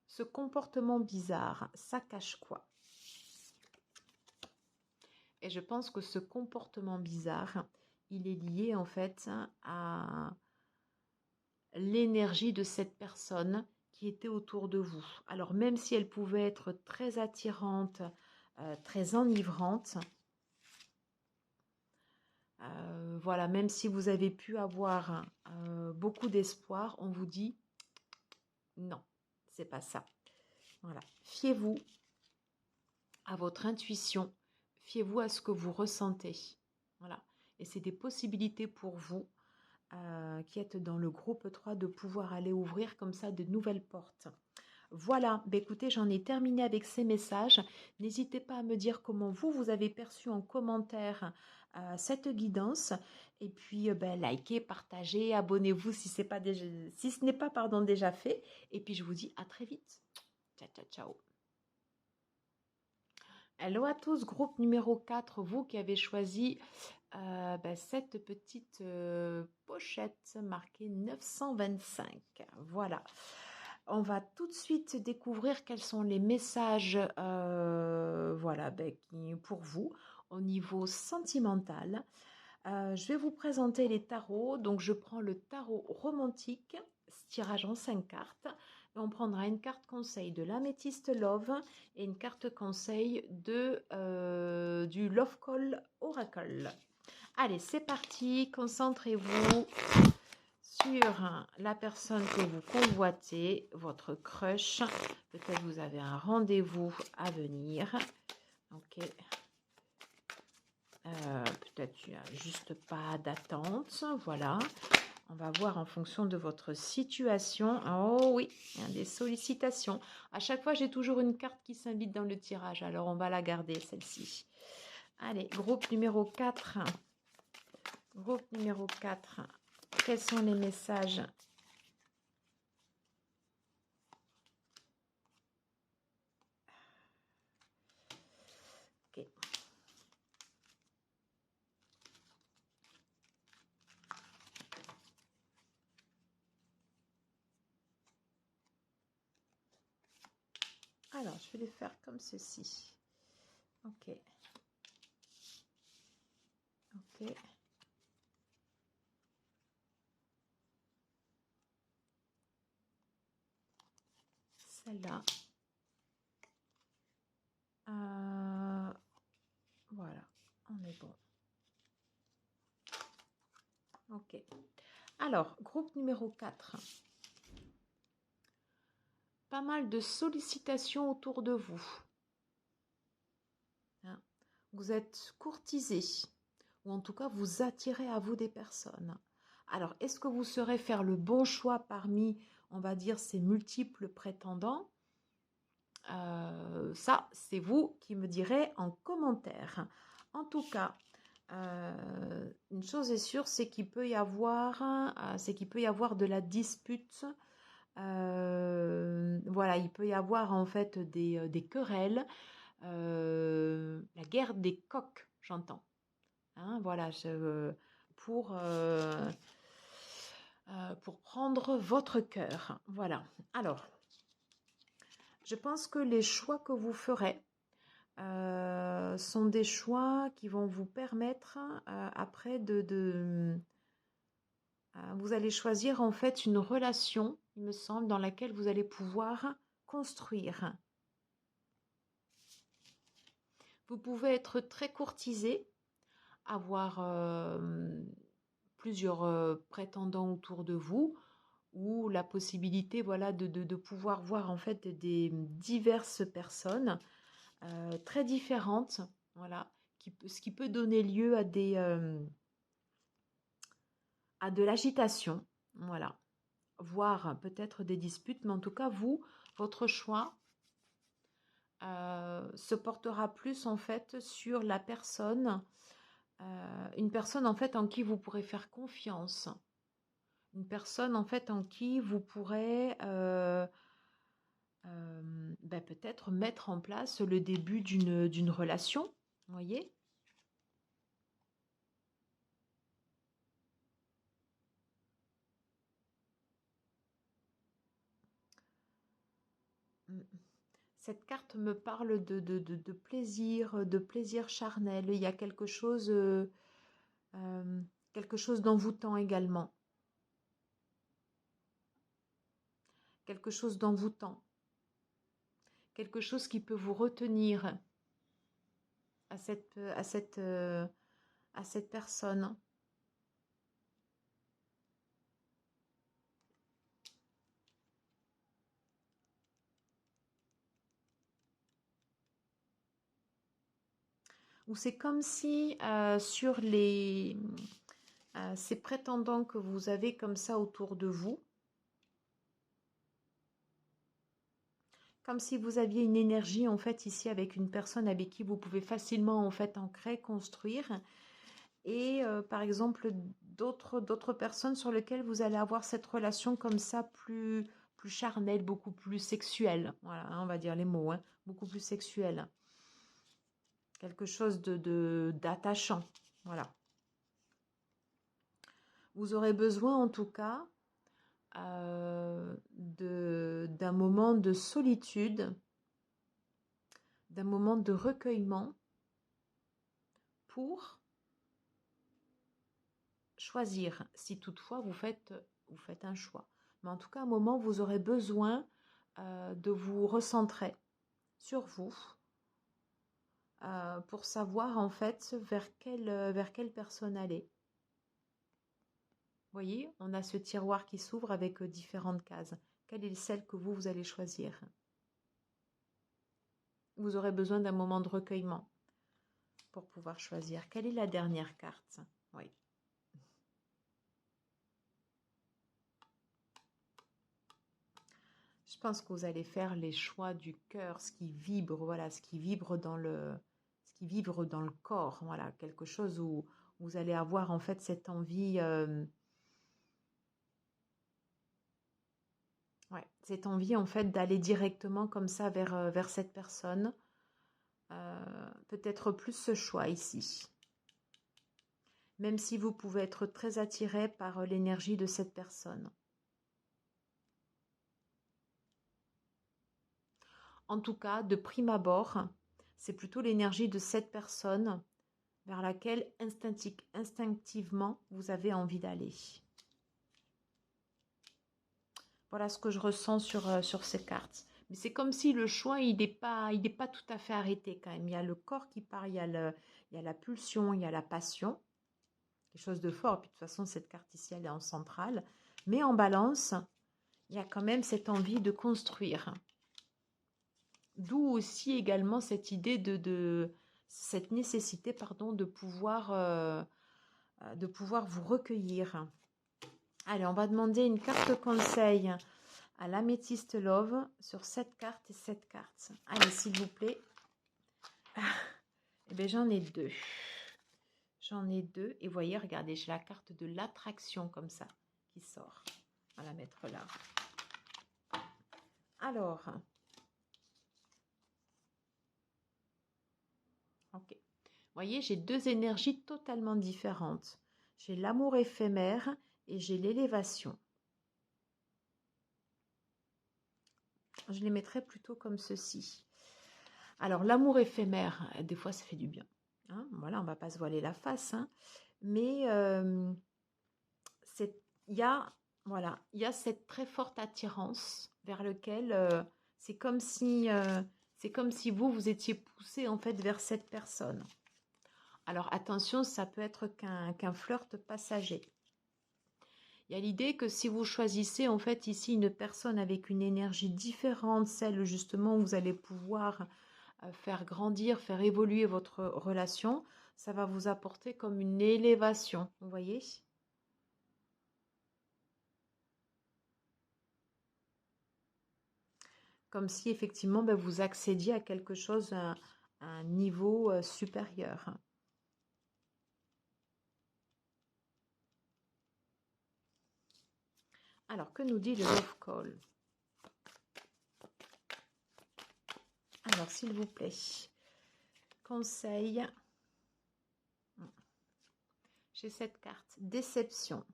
[SPEAKER 1] Ce comportement bizarre, ça cache quoi? Et je pense que ce comportement bizarre, il est lié en fait à l'énergie de cette personne qui était autour de vous. Alors même si elle pouvait être très attirante, très enivrante, voilà, même si vous avez pu avoir beaucoup d'espoir, on vous dit non, c'est pas ça. Voilà, fiez-vous à votre intuition, fiez-vous à ce que vous ressentez. Voilà, et c'est des possibilités pour vous qui êtes dans le groupe 3 de pouvoir aller ouvrir comme ça de nouvelles portes. Voilà, bah écoutez, j'en ai terminé avec ces messages. N'hésitez pas à me dire comment vous avez perçu en commentaire cette guidance. Et puis, likez, partagez, abonnez-vous si ce n'est pas déjà fait. Et puis, je vous dis à très vite. Ciao, ciao, ciao. Hello à tous, groupe numéro 4, vous qui avez choisi cette petite pochette marquée 925. Voilà. On va tout de suite découvrir quels sont les messages pour vous au niveau sentimental. Je vais vous présenter les tarots. Donc, je prends le tarot romantique, tirage en 5 cartes. Et on prendra une carte conseil de l'améthyste Love et une carte conseil du Love Call Oracle. Allez, c'est parti. Concentrez-vous sur la personne que vous convoitez, votre crush. Peut-être vous avez un rendez-vous à venir. Ok. Peut-être il n'y a juste pas d'attente. Voilà. On va voir en fonction de votre situation. Oh oui, il y a des sollicitations. À chaque fois, j'ai toujours une carte qui s'invite dans le tirage. Alors, on va la garder, celle-ci. Allez, groupe numéro 4. Groupe numéro 4. Quels sont les messages ? Ok. Alors, je vais les faire comme ceci. Ok. Ok. Celle-là. Voilà, on est bon. Ok. Alors, groupe numéro 4. Pas mal de sollicitations autour de vous. Hein? Vous êtes courtisé, ou en tout cas, vous attirez à vous des personnes. Alors, est-ce que vous saurez faire le bon choix parmi, on va dire, ces multiples prétendants ? Ça, c'est vous qui me direz en commentaire. En tout cas, Une chose est sûre, c'est qu'il peut y avoir, de la dispute. Voilà, il peut y avoir en fait des querelles, la guerre des coqs, j'entends. Hein, voilà, pour prendre votre cœur. Voilà. Alors, je pense que les choix que vous ferez sont des choix qui vont vous permettre après vous allez choisir en fait une relation, il me semble, dans laquelle vous allez pouvoir construire. Vous pouvez être très courtisé, avoir plusieurs prétendants autour de vous, ou la possibilité, voilà, de pouvoir voir en fait des diverses personnes très différentes, voilà, ce qui peut donner lieu à de l'agitation, voilà, voire peut-être des disputes, mais en tout cas, votre choix se portera plus en fait sur la personne, une personne en fait en qui vous pourrez faire confiance, une personne en fait en qui vous pourrez peut-être mettre en place le début d'une relation, vous voyez. Mm. Cette carte me parle de plaisir charnel. Il y a quelque chose d'envoûtant également. Quelque chose d'envoûtant. Quelque chose qui peut vous retenir à cette personne. Ou c'est comme si sur ces prétendants que vous avez comme ça autour de vous, comme si vous aviez une énergie en fait ici avec une personne avec qui vous pouvez facilement en fait ancrer, construire, et par exemple d'autres personnes sur lesquelles vous allez avoir cette relation comme ça plus charnelle, beaucoup plus sexuelle. Voilà, hein, on va dire les mots, hein, beaucoup plus sexuelle. Quelque chose d'attachant. Voilà. Vous aurez besoin en tout cas d'un moment de solitude, d'un moment de recueillement pour choisir, si toutefois vous faites un choix. Mais en tout cas, à un moment, vous aurez besoin de vous recentrer sur vous pour savoir en fait vers quelle personne aller. Vous voyez, on a ce tiroir qui s'ouvre avec différentes cases. Quelle est celle que vous allez choisir? Vous aurez besoin d'un moment de recueillement pour pouvoir choisir. Quelle est la dernière carte? Oui. Je pense que vous allez faire les choix du cœur, ce qui vibre, voilà, ce qui vibre dans le corps, voilà, quelque chose où vous allez avoir en fait cette envie, cette envie en fait d'aller directement comme ça vers cette personne. Peut-être plus ce choix ici. Même si vous pouvez être très attiré par l'énergie de cette personne. En tout cas, de prime abord, c'est plutôt l'énergie de cette personne vers laquelle instinctivement vous avez envie d'aller. Voilà ce que je ressens sur ces cartes. Mais c'est comme si le choix, il n'est pas tout à fait arrêté quand même. Il y a le corps qui part, il y a la pulsion, il y a la passion. Quelque chose de fort. Puis de toute façon, cette carte ici, elle est en centrale. Mais en balance, il y a quand même cette envie de construire. D'où aussi également cette idée cette nécessité, pardon, de pouvoir vous recueillir. Allez, on va demander une carte conseil à l'améthyste Love sur cette carte et cette carte. Allez, s'il vous plaît. Eh bien, j'en ai deux. J'en ai deux. Et vous voyez, regardez, j'ai la carte de l'attraction comme ça qui sort. On va la mettre là. Alors, ok. Vous voyez, j'ai deux énergies totalement différentes. J'ai l'amour éphémère et j'ai l'élévation. Je les mettrai plutôt comme ceci. Alors, l'amour éphémère, des fois, ça fait du bien. Hein, voilà, on ne va pas se voiler la face. Hein, mais il y a, voilà, il y a cette très forte attirance vers lequel c'est comme si vous étiez poussé en fait vers cette personne. Alors attention, ça peut être qu'un flirt passager. Il y a l'idée que si vous choisissez en fait ici une personne avec une énergie différente, celle justement où vous allez pouvoir faire grandir, faire évoluer votre relation, ça va vous apporter comme une élévation, vous voyez ? Comme si effectivement vous accédiez à quelque chose, à un niveau supérieur. Alors, que nous dit le Love Call? Alors, s'il vous plaît, conseil. J'ai cette carte, déception.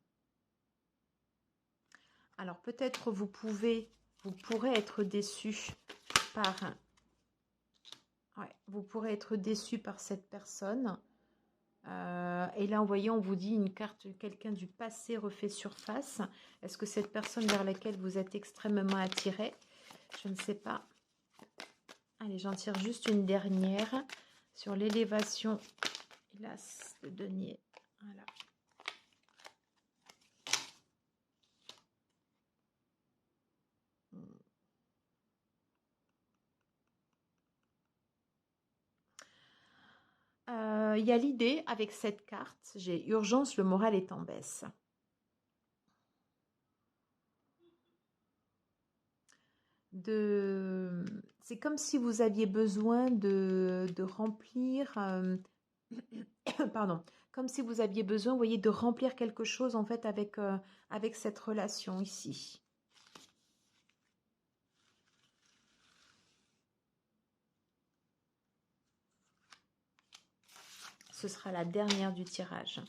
[SPEAKER 1] Alors, peut-être vous pourrez être déçu par... Ouais, vous pourrez être déçu par cette personne. Et là, vous voyez, on vous dit une carte, quelqu'un du passé refait surface. Est-ce que cette personne vers laquelle vous êtes extrêmement attiré? Je ne sais pas. Allez, j'en tire juste une dernière sur l'élévation. Hélas, le denier. Voilà. Il y a l'idée avec cette carte, j'ai urgence, le moral est en baisse. C'est comme si vous aviez besoin de remplir, pardon, comme si vous aviez besoin, vous voyez, de remplir quelque chose en fait avec cette relation ici. Ce sera la dernière du tirage.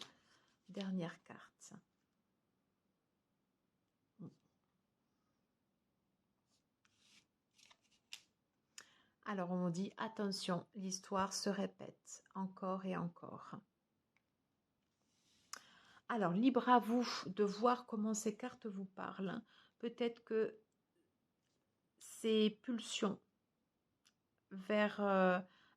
[SPEAKER 1] Dernière carte. Alors on dit attention, l'histoire se répète encore et encore. Alors libre à vous de voir comment ces cartes vous parlent. Peut-être que ces pulsions vers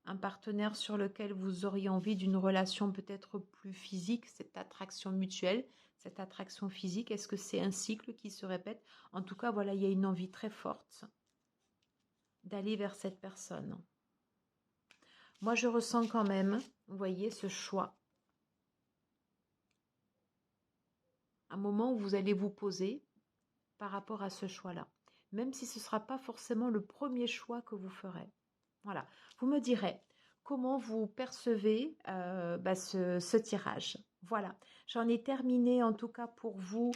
[SPEAKER 1] un partenaire sur lequel vous auriez envie d'une relation peut-être plus physique, cette attraction mutuelle, cette attraction physique, est-ce que c'est un cycle qui se répète? En tout cas, voilà, il y a une envie très forte d'aller vers cette personne. Moi, je ressens quand même, vous voyez, ce choix. Un moment où vous allez vous poser par rapport à ce choix-là. Même si ce ne sera pas forcément le premier choix que vous ferez. Voilà. Vous me direz comment vous percevez ce tirage. Voilà. J'en ai terminé en tout cas pour vous.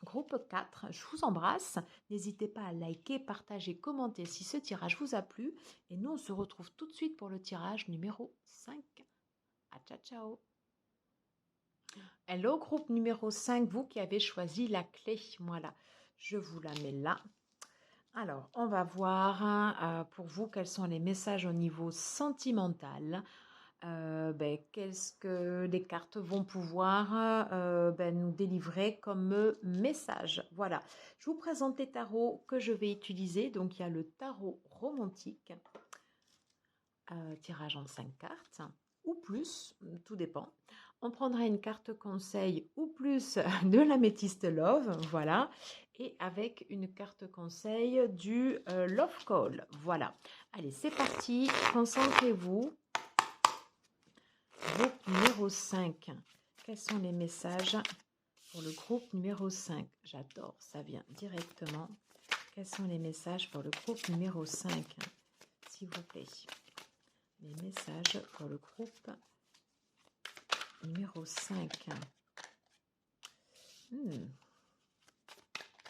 [SPEAKER 1] Groupe 4, je vous embrasse. N'hésitez pas à liker, partager, commenter si ce tirage vous a plu. Et nous, on se retrouve tout de suite pour le tirage numéro 5. À ciao, ciao. Hello, groupe numéro 5, vous qui avez choisi la clé. Voilà, je vous la mets là. Alors, on va voir pour vous quels sont les messages au niveau sentimental. Qu'est-ce que les cartes vont pouvoir nous délivrer comme message. Voilà, je vous présente les tarots que je vais utiliser. Donc, il y a le tarot romantique, tirage en 5 cartes ou plus, tout dépend. On prendra une carte conseil ou plus de l'améthyste love, voilà, et avec une carte conseil du love call, voilà. Allez, c'est parti, concentrez-vous. Groupe numéro 5. Quels sont les messages pour le groupe numéro 5? J'adore, ça vient directement. Quels sont les messages pour le groupe numéro 5? S'il vous plaît. Les messages pour le groupe numéro 5.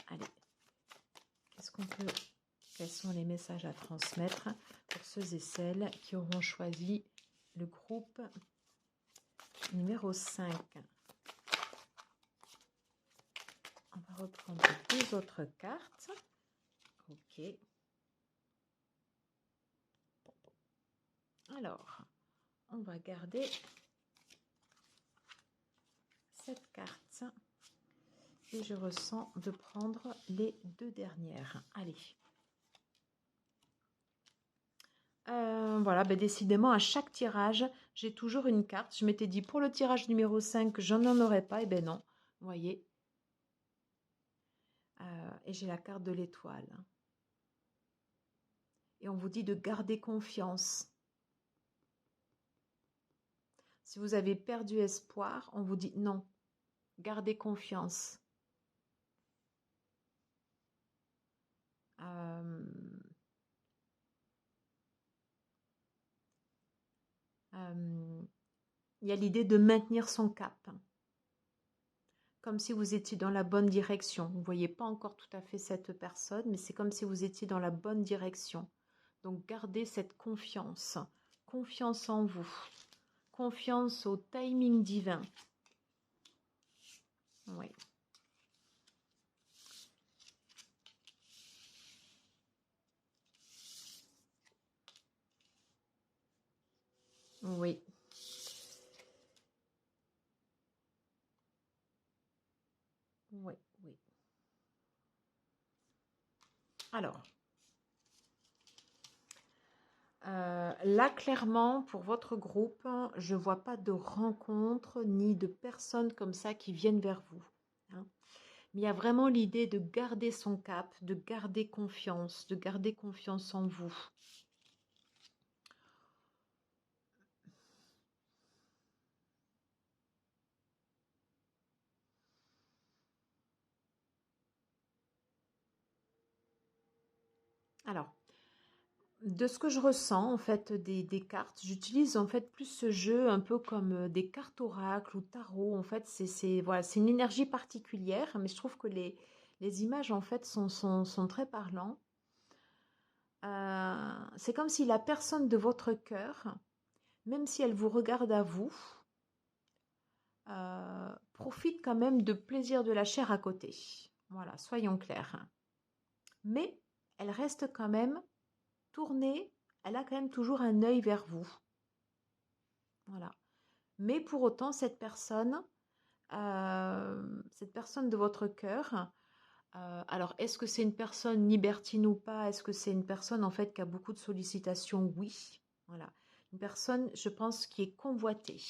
[SPEAKER 1] Allez, qu'est-ce qu'on peut... Quels sont les messages à transmettre pour ceux et celles qui auront choisi le groupe numéro 5? On va reprendre 2 autres cartes. Ok. Alors, on va garder cette carte. Et je ressens de prendre les 2 dernières. Allez. Voilà, ben décidément, à chaque tirage, j'ai toujours une carte. Je m'étais dit, pour le tirage numéro 5, je n'en aurais pas. Et ben non, vous voyez. Et j'ai la carte de l'étoile. Et on vous dit de garder confiance. Si vous avez perdu espoir, on vous dit non, gardez confiance. Il y a l'idée de maintenir son cap. Comme si vous étiez dans la bonne direction. Vous ne voyez pas encore tout à fait cette personne, mais c'est comme si vous étiez dans la bonne direction. Donc gardez cette confiance. Confiance en vous. Confiance au timing divin. Oui. Oui. Oui, oui. Alors, là, clairement, pour votre groupe, je ne vois pas de rencontres ni de personnes comme ça qui viennent vers vous. Hein. Mais il y a vraiment l'idée de garder son cap, de garder confiance en vous. Alors, de ce que je ressens en fait des cartes, j'utilise en fait plus ce jeu un peu comme des cartes oracle ou tarot. En fait, voilà, c'est une énergie particulière, mais je trouve que les images en fait sont très parlantes. C'est comme si la personne de votre cœur, même si elle vous regarde à vous, profite quand même de plaisir de la chair à côté. Voilà, soyons clairs. Mais elle reste quand même tournée, elle a quand même toujours un œil vers vous. Voilà. Mais pour autant, cette personne de votre cœur, alors est-ce que c'est une personne libertine ou pas? Est-ce que c'est une personne en fait qui a beaucoup de sollicitations? Oui. Voilà. Une personne, je pense, qui est convoitée.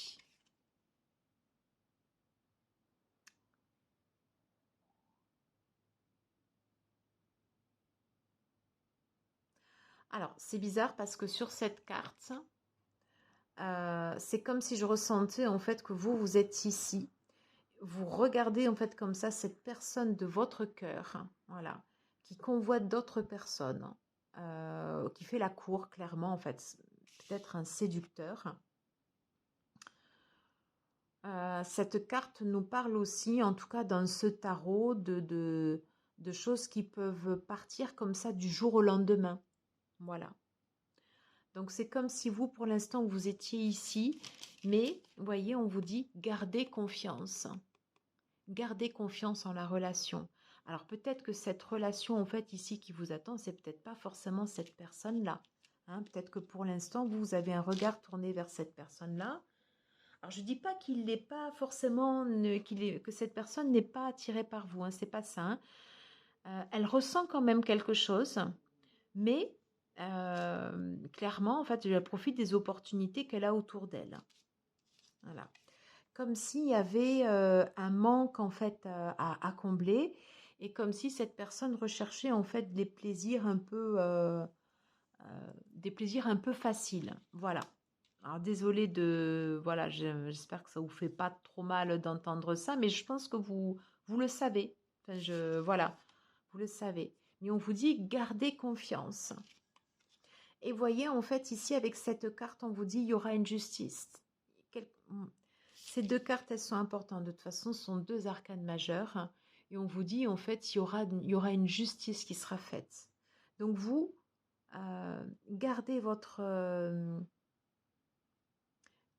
[SPEAKER 1] Alors, c'est bizarre parce que sur cette carte, c'est comme si je ressentais en fait que vous êtes ici. Vous regardez en fait comme ça cette personne de votre cœur, voilà, qui convoite d'autres personnes, qui fait la cour clairement en fait, peut-être un séducteur. Cette carte nous parle aussi, en tout cas dans ce tarot, de choses qui peuvent partir comme ça du jour au lendemain. Voilà. Donc c'est comme si vous, pour l'instant, vous étiez ici, mais vous voyez, on vous dit gardez confiance. Gardez confiance en la relation. Alors peut-être que cette relation en fait ici qui vous attend, c'est peut-être pas forcément cette personne-là. Hein, peut-être que pour l'instant, vous avez un regard tourné vers cette personne-là. Alors je ne dis pas qu'il n'est pas forcément, que cette personne n'est pas attirée par vous. Hein, c'est pas ça. Hein. Elle ressent quand même quelque chose, mais clairement, en fait, elle profite des opportunités qu'elle a autour d'elle. Voilà. Comme s'il y avait un manque en fait à combler et comme si cette personne recherchait en fait des plaisirs un peu faciles. Voilà. Alors désolée de voilà, j'espère que ça vous fait pas trop mal d'entendre ça, mais je pense que vous le savez. Enfin, voilà, vous le savez. Mais on vous dit gardez confiance. Et voyez en fait ici avec cette carte, on vous dit il y aura une justice. Ces deux cartes, elles sont importantes. De toute façon, ce sont deux arcanes majeures. Et on vous dit, en fait, il y aura une justice qui sera faite. Donc vous, gardez votre...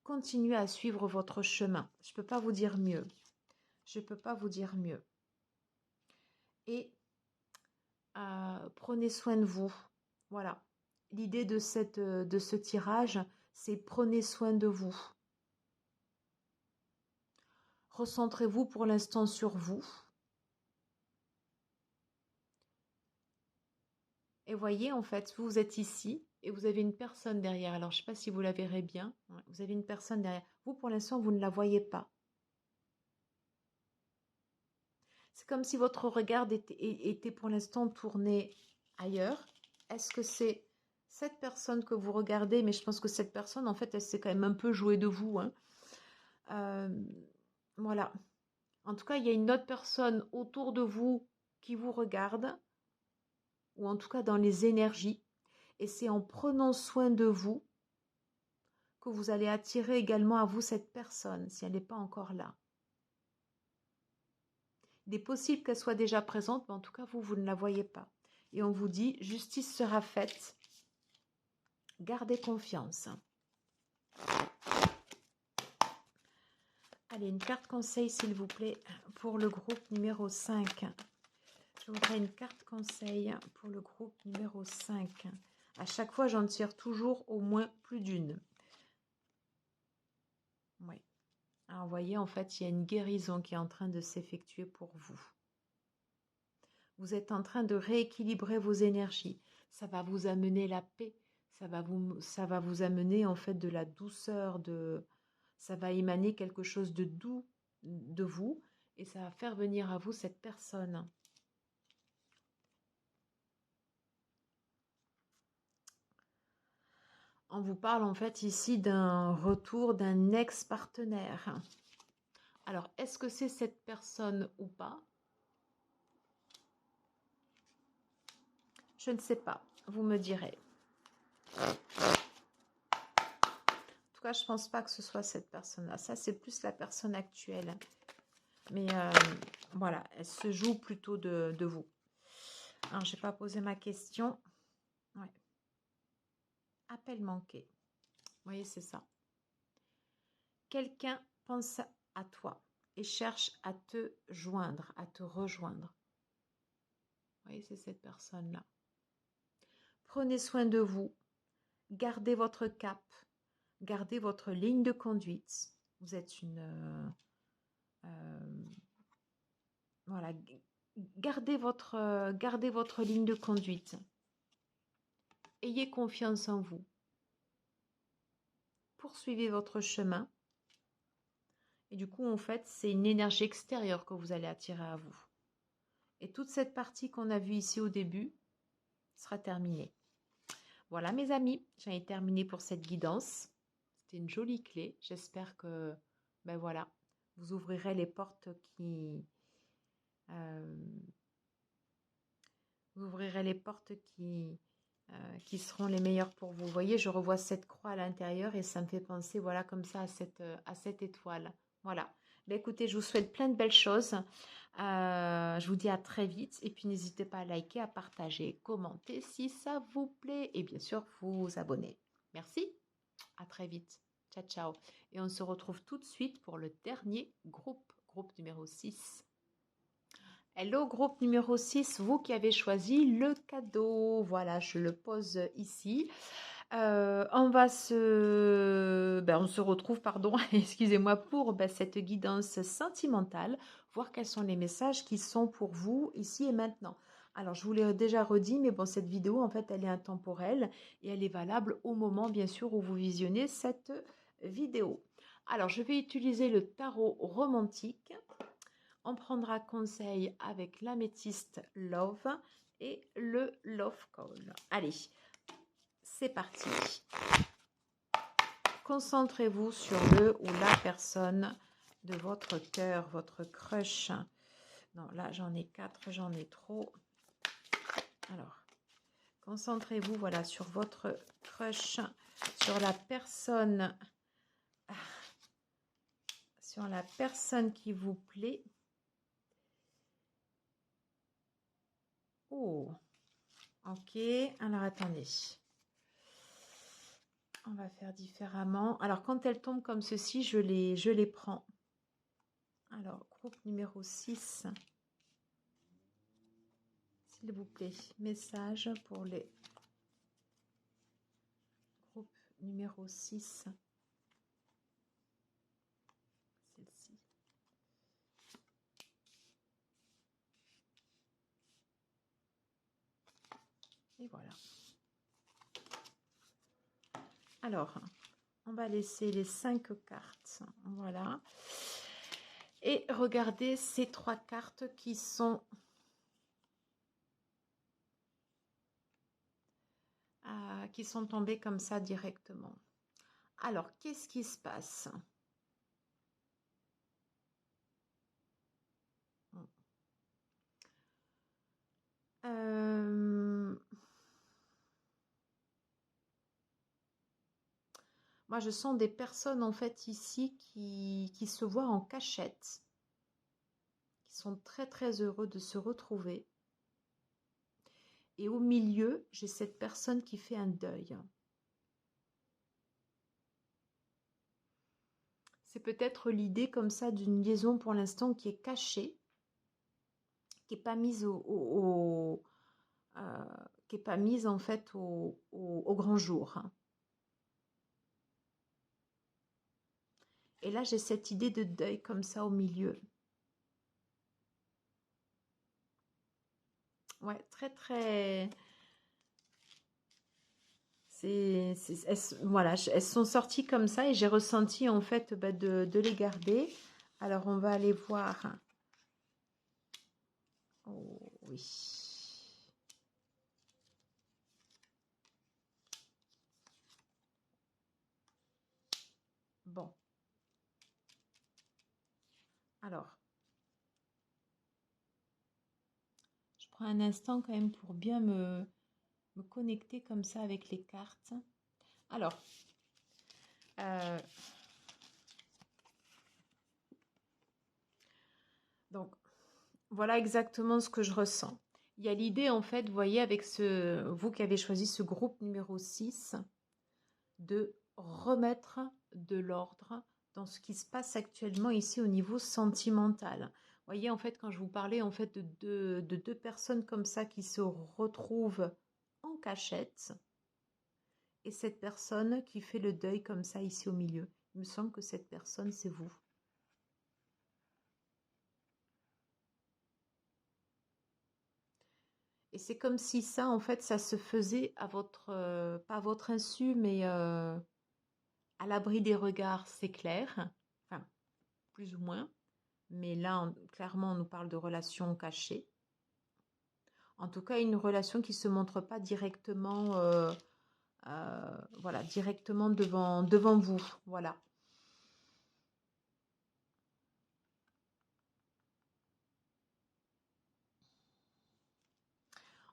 [SPEAKER 1] continuez à suivre votre chemin. Je ne peux pas vous dire mieux. Je ne peux pas vous dire mieux. Et prenez soin de vous. Voilà. L'idée de ce tirage, c'est prenez soin de vous. Recentrez-vous pour l'instant sur vous. Et voyez, en fait, vous êtes ici et vous avez une personne derrière. Alors, je ne sais pas si vous la verrez bien. Vous avez une personne derrière. Vous, pour l'instant, vous ne la voyez pas. C'est comme si votre regard était pour l'instant tourné ailleurs. Est-ce que c'est cette personne que vous regardez? Mais je pense que cette personne, en fait, elle s'est quand même un peu jouée de vous. Voilà. En tout cas, il y a une autre personne autour de vous qui vous regarde, ou en tout cas dans les énergies. Et c'est en prenant soin de vous que vous allez attirer également à vous cette personne, si elle n'est pas encore là. Il est possible qu'elle soit déjà présente, mais en tout cas, vous ne la voyez pas. Et on vous dit, justice sera faite. Gardez confiance. Allez, une carte conseil, s'il vous plaît, pour le groupe numéro 5. Je voudrais une carte conseil pour le groupe numéro 5. À chaque fois, j'en tire toujours au moins plus d'une. Oui. Alors, vous voyez, en fait, il y a une guérison qui est en train de s'effectuer pour vous. Vous êtes en train de rééquilibrer vos énergies. Ça va vous amener la paix. Ça va vous amener, en fait, de la douceur. Ça va émaner quelque chose de doux de vous. Et ça va faire venir à vous cette personne. On vous parle, en fait, ici d'un retour d'un ex-partenaire. Alors, est-ce que c'est cette personne ou pas? Je ne sais pas. Vous me direz. En tout cas, je ne pense pas que ce soit cette personne-là. Ça, c'est plus la personne actuelle. Mais voilà, elle se joue plutôt de vous. Alors, je n'ai pas posé ma question. Ouais. Appel manqué. Vous voyez, c'est ça. Quelqu'un pense à toi et cherche à te joindre, à te rejoindre. Vous voyez, c'est cette personne-là. Prenez soin de vous. Gardez votre cap. Gardez votre ligne de conduite. Vous êtes une... voilà. Gardez votre ligne de conduite. Ayez confiance en vous. Poursuivez votre chemin. Et du coup, en fait, c'est une énergie extérieure que vous allez attirer à vous. Et toute cette partie qu'on a vue ici au début sera terminée. Voilà, mes amis, j'en ai terminé pour cette guidance. C'était une jolie clé. J'espère que, ben voilà, vous ouvrirez les portes qui seront les meilleures pour vous. Vous voyez, je revois cette croix à l'intérieur et ça me fait penser, voilà, comme ça à cette étoile. Voilà. Ben, écoutez, je vous souhaite plein de belles choses. Je vous dis à très vite. Et puis, n'hésitez pas à liker, à partager, commenter si ça vous plaît. Et bien sûr, vous abonner. Merci. À très vite. Ciao, ciao. Et on se retrouve tout de suite pour le dernier groupe numéro 6. Hello, groupe numéro 6, vous qui avez choisi le cadeau. Voilà, je le pose ici. On se retrouve, pardon, excusez-moi, pour cette guidance sentimentale, voir quels sont les messages qui sont pour vous ici et maintenant. Alors, je vous l'ai déjà redit, mais bon, cette vidéo, en fait, elle est intemporelle et elle est valable au moment, bien sûr, où vous visionnez cette vidéo. Alors, je vais utiliser le tarot romantique. On prendra conseil avec l'améthyste Love et le Love Call. Allez, c'est parti. Concentrez-vous sur le ou la personne de votre cœur, votre crush. Non, là, j'en ai 4, j'en ai trop. Alors, concentrez-vous, voilà, sur votre crush, sur la personne sur la personne qui vous plaît. Oh, ok. Alors, attendez. On va faire différemment. Alors, quand elles tombent comme ceci, je les prends. Alors, groupe numéro 6. S'il vous plaît, message pour les groupes numéro 6. Celle-ci. Et voilà. Alors, on va laisser les 5 cartes. Voilà. Et regardez ces 3 cartes qui sont tombées comme ça directement. Alors, qu'est-ce qui se passe? Moi, je sens des personnes en fait ici qui se voient en cachette, qui sont très très heureux de se retrouver. Et au milieu, j'ai cette personne qui fait un deuil. C'est peut-être l'idée comme ça d'une liaison pour l'instant qui est cachée, qui n'est pas mise qui est pas mise en fait au grand jour. Et là, j'ai cette idée de deuil comme ça au milieu. Ouais, très très. Voilà, elles sont sorties comme ça et j'ai ressenti en fait de les garder. Alors on va aller voir. Oh oui. Bon. Alors. Je prends un instant quand même pour bien me connecter comme ça avec les cartes. Alors. Donc, voilà exactement ce que je ressens. Il y a l'idée, en fait, vous voyez, avec vous qui avez choisi ce groupe numéro 6, de remettre de l'ordre dans ce qui se passe actuellement ici au niveau sentimental. Vous voyez, en fait, quand je vous parlais, en fait, de deux personnes comme ça qui se retrouvent en cachette, et cette personne qui fait le deuil comme ça ici au milieu. Il me semble que cette personne, c'est vous. Et c'est comme si ça, en fait, ça se faisait à votre, pas à votre insu, mais à l'abri des regards, c'est clair. Enfin, plus ou moins. Mais là, clairement, on nous parle de relations cachées. En tout cas, une relation qui ne se montre pas directement, voilà, directement devant vous. Voilà.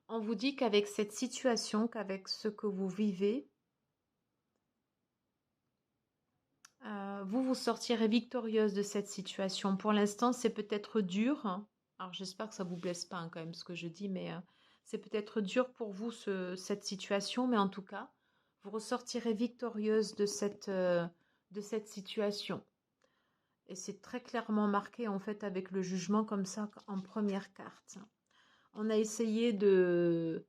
[SPEAKER 1] On vous dit qu'avec cette situation, qu'avec ce que vous vivez, vous sortirez victorieuse de cette situation. Pour l'instant, c'est peut-être dur, hein. Alors, j'espère que ça ne vous blesse pas hein, quand même ce que je dis, mais c'est peut-être dur pour vous cette situation, mais en tout cas, vous ressortirez victorieuse de cette situation. Et c'est très clairement marqué en fait avec le jugement comme ça en première carte. On a essayé de...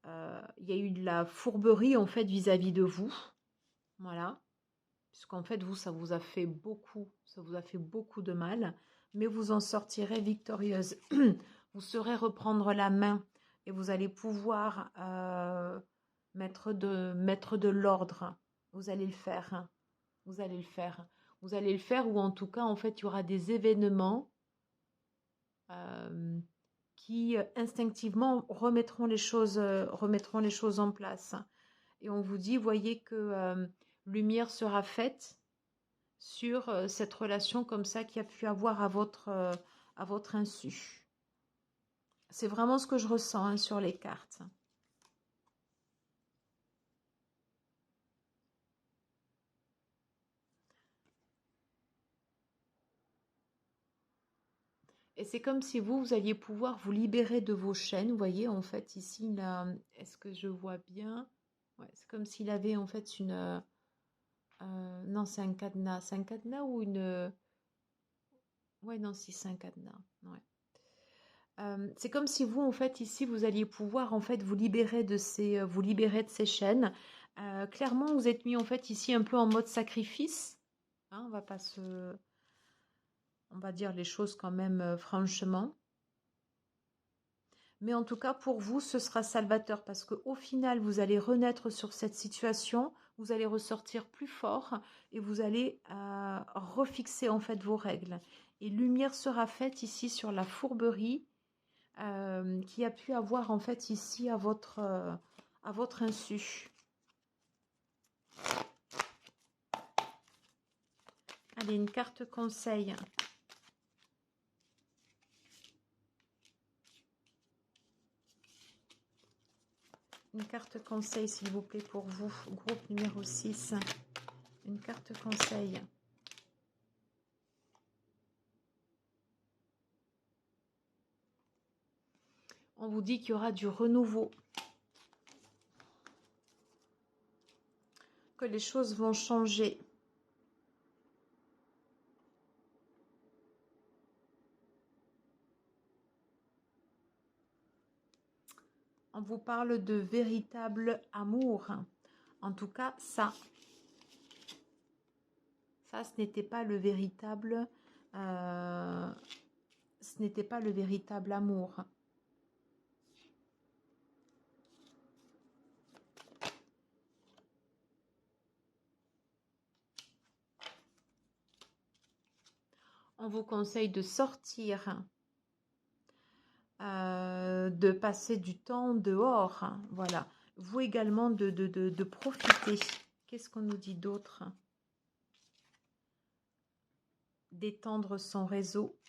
[SPEAKER 1] Il y a eu de la fourberie en fait vis-à-vis de vous. Voilà. Puisqu'en fait, vous, ça vous a fait beaucoup de mal, mais vous en sortirez victorieuse. Vous saurez reprendre la main et vous allez pouvoir mettre de l'ordre. Vous allez le faire. Hein. Vous allez le faire. Vous allez le faire ou en tout cas, en fait, il y aura des événements qui instinctivement remettront les choses en place. Et on vous dit, voyez que lumière sera faite sur cette relation comme ça qui a pu avoir à votre insu. C'est vraiment ce que je ressens hein, sur les cartes. Et c'est comme si vous alliez pouvoir vous libérer de vos chaînes. Vous voyez, en fait, ici, là, est-ce que je vois bien? Ouais, c'est comme s'il avait en fait une... non, c'est un cadenas. C'est un cadenas ou une... Ouais, non, si, c'est un cadenas. Ouais. C'est comme si vous, en fait, ici, vous alliez pouvoir, en fait, vous libérer de ces chaînes. Clairement, vous êtes mis, en fait, ici, un peu en mode sacrifice. Hein, on va pas se... On va dire les choses quand même franchement. Mais en tout cas, pour vous, ce sera salvateur parce qu'au final, vous allez renaître sur cette situation, vous allez ressortir plus fort et vous allez refixer en fait vos règles. Et lumière sera faite ici sur la fourberie qui a pu avoir en fait ici à votre insu. Allez, une carte conseil. Une carte conseil, s'il vous plaît, pour vous. Groupe numéro 6. Une carte conseil. On vous dit qu'il y aura du renouveau. Que les choses vont changer. On vous parle de véritable amour. En tout cas, ça, ce n'était pas le véritable, ce n'était pas le véritable amour. On vous conseille de sortir, de passer du temps dehors. Voilà. Vous également de profiter. Qu'est-ce qu'on nous dit d'autre? D'étendre son réseau.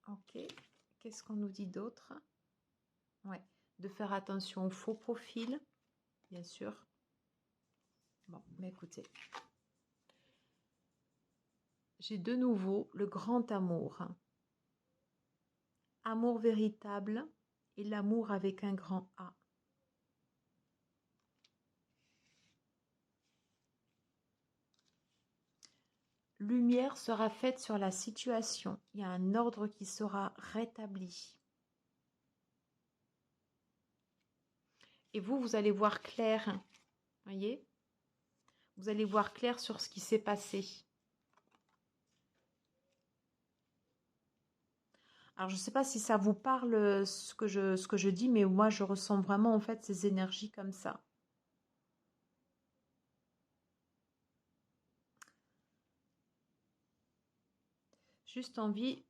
[SPEAKER 1] Ok. Qu'est-ce qu'on nous dit d'autre? Ouais. De faire attention aux faux profils, bien sûr. Bon, mais écoutez. J'ai de nouveau le grand amour. Amour véritable et l'amour avec un grand A. Lumière sera faite sur la situation. Il y a un ordre qui sera rétabli. Et vous allez voir clair. Voyez? Vous allez voir clair sur ce qui s'est passé. Alors, je ne sais pas si ça vous parle ce que je dis, mais moi, je ressens vraiment en fait ces énergies comme ça. Juste envie,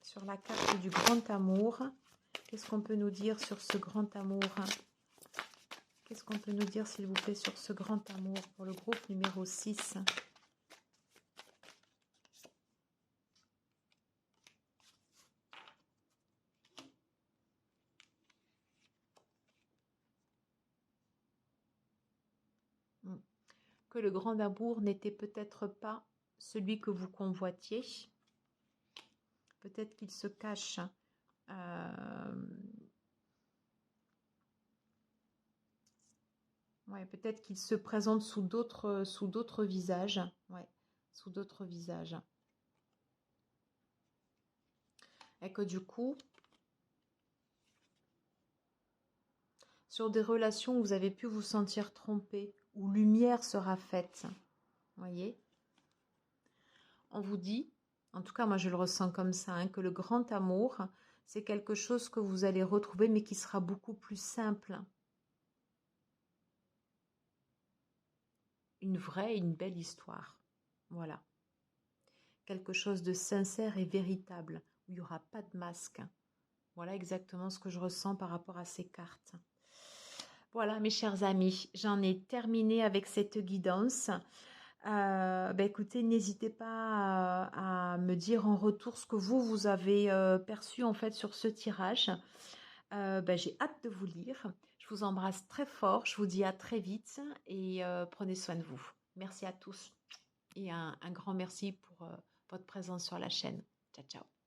[SPEAKER 1] sur la carte du grand amour, qu'est-ce qu'on peut nous dire sur ce grand amour? Qu'est-ce qu'on peut nous dire, s'il vous plaît, sur ce grand amour pour le groupe numéro 6? Que le grand amour n'était peut-être pas celui que vous convoitiez. Peut-être qu'il se cache. Ouais, peut-être qu'il se présente sous d'autres visages. Ouais, sous d'autres visages. Et que du coup, sur des relations où vous avez pu vous sentir trompé, où lumière sera faite, voyez, on vous dit, en tout cas moi je le ressens comme ça, hein, que le grand amour, c'est quelque chose que vous allez retrouver, mais qui sera beaucoup plus simple. Une vraie et une belle histoire. Voilà. Quelque chose de sincère et véritable, où il n'y aura pas de masque. Voilà exactement ce que je ressens par rapport à ces cartes. Voilà, mes chers amis, j'en ai terminé avec cette guidance. Écoutez, n'hésitez pas à me dire en retour ce que vous avez perçu en fait sur ce tirage. J'ai hâte de vous lire. Je vous embrasse très fort. Je vous dis à très vite et prenez soin de vous. Merci à tous et un grand merci votre présence sur la chaîne. Ciao, ciao.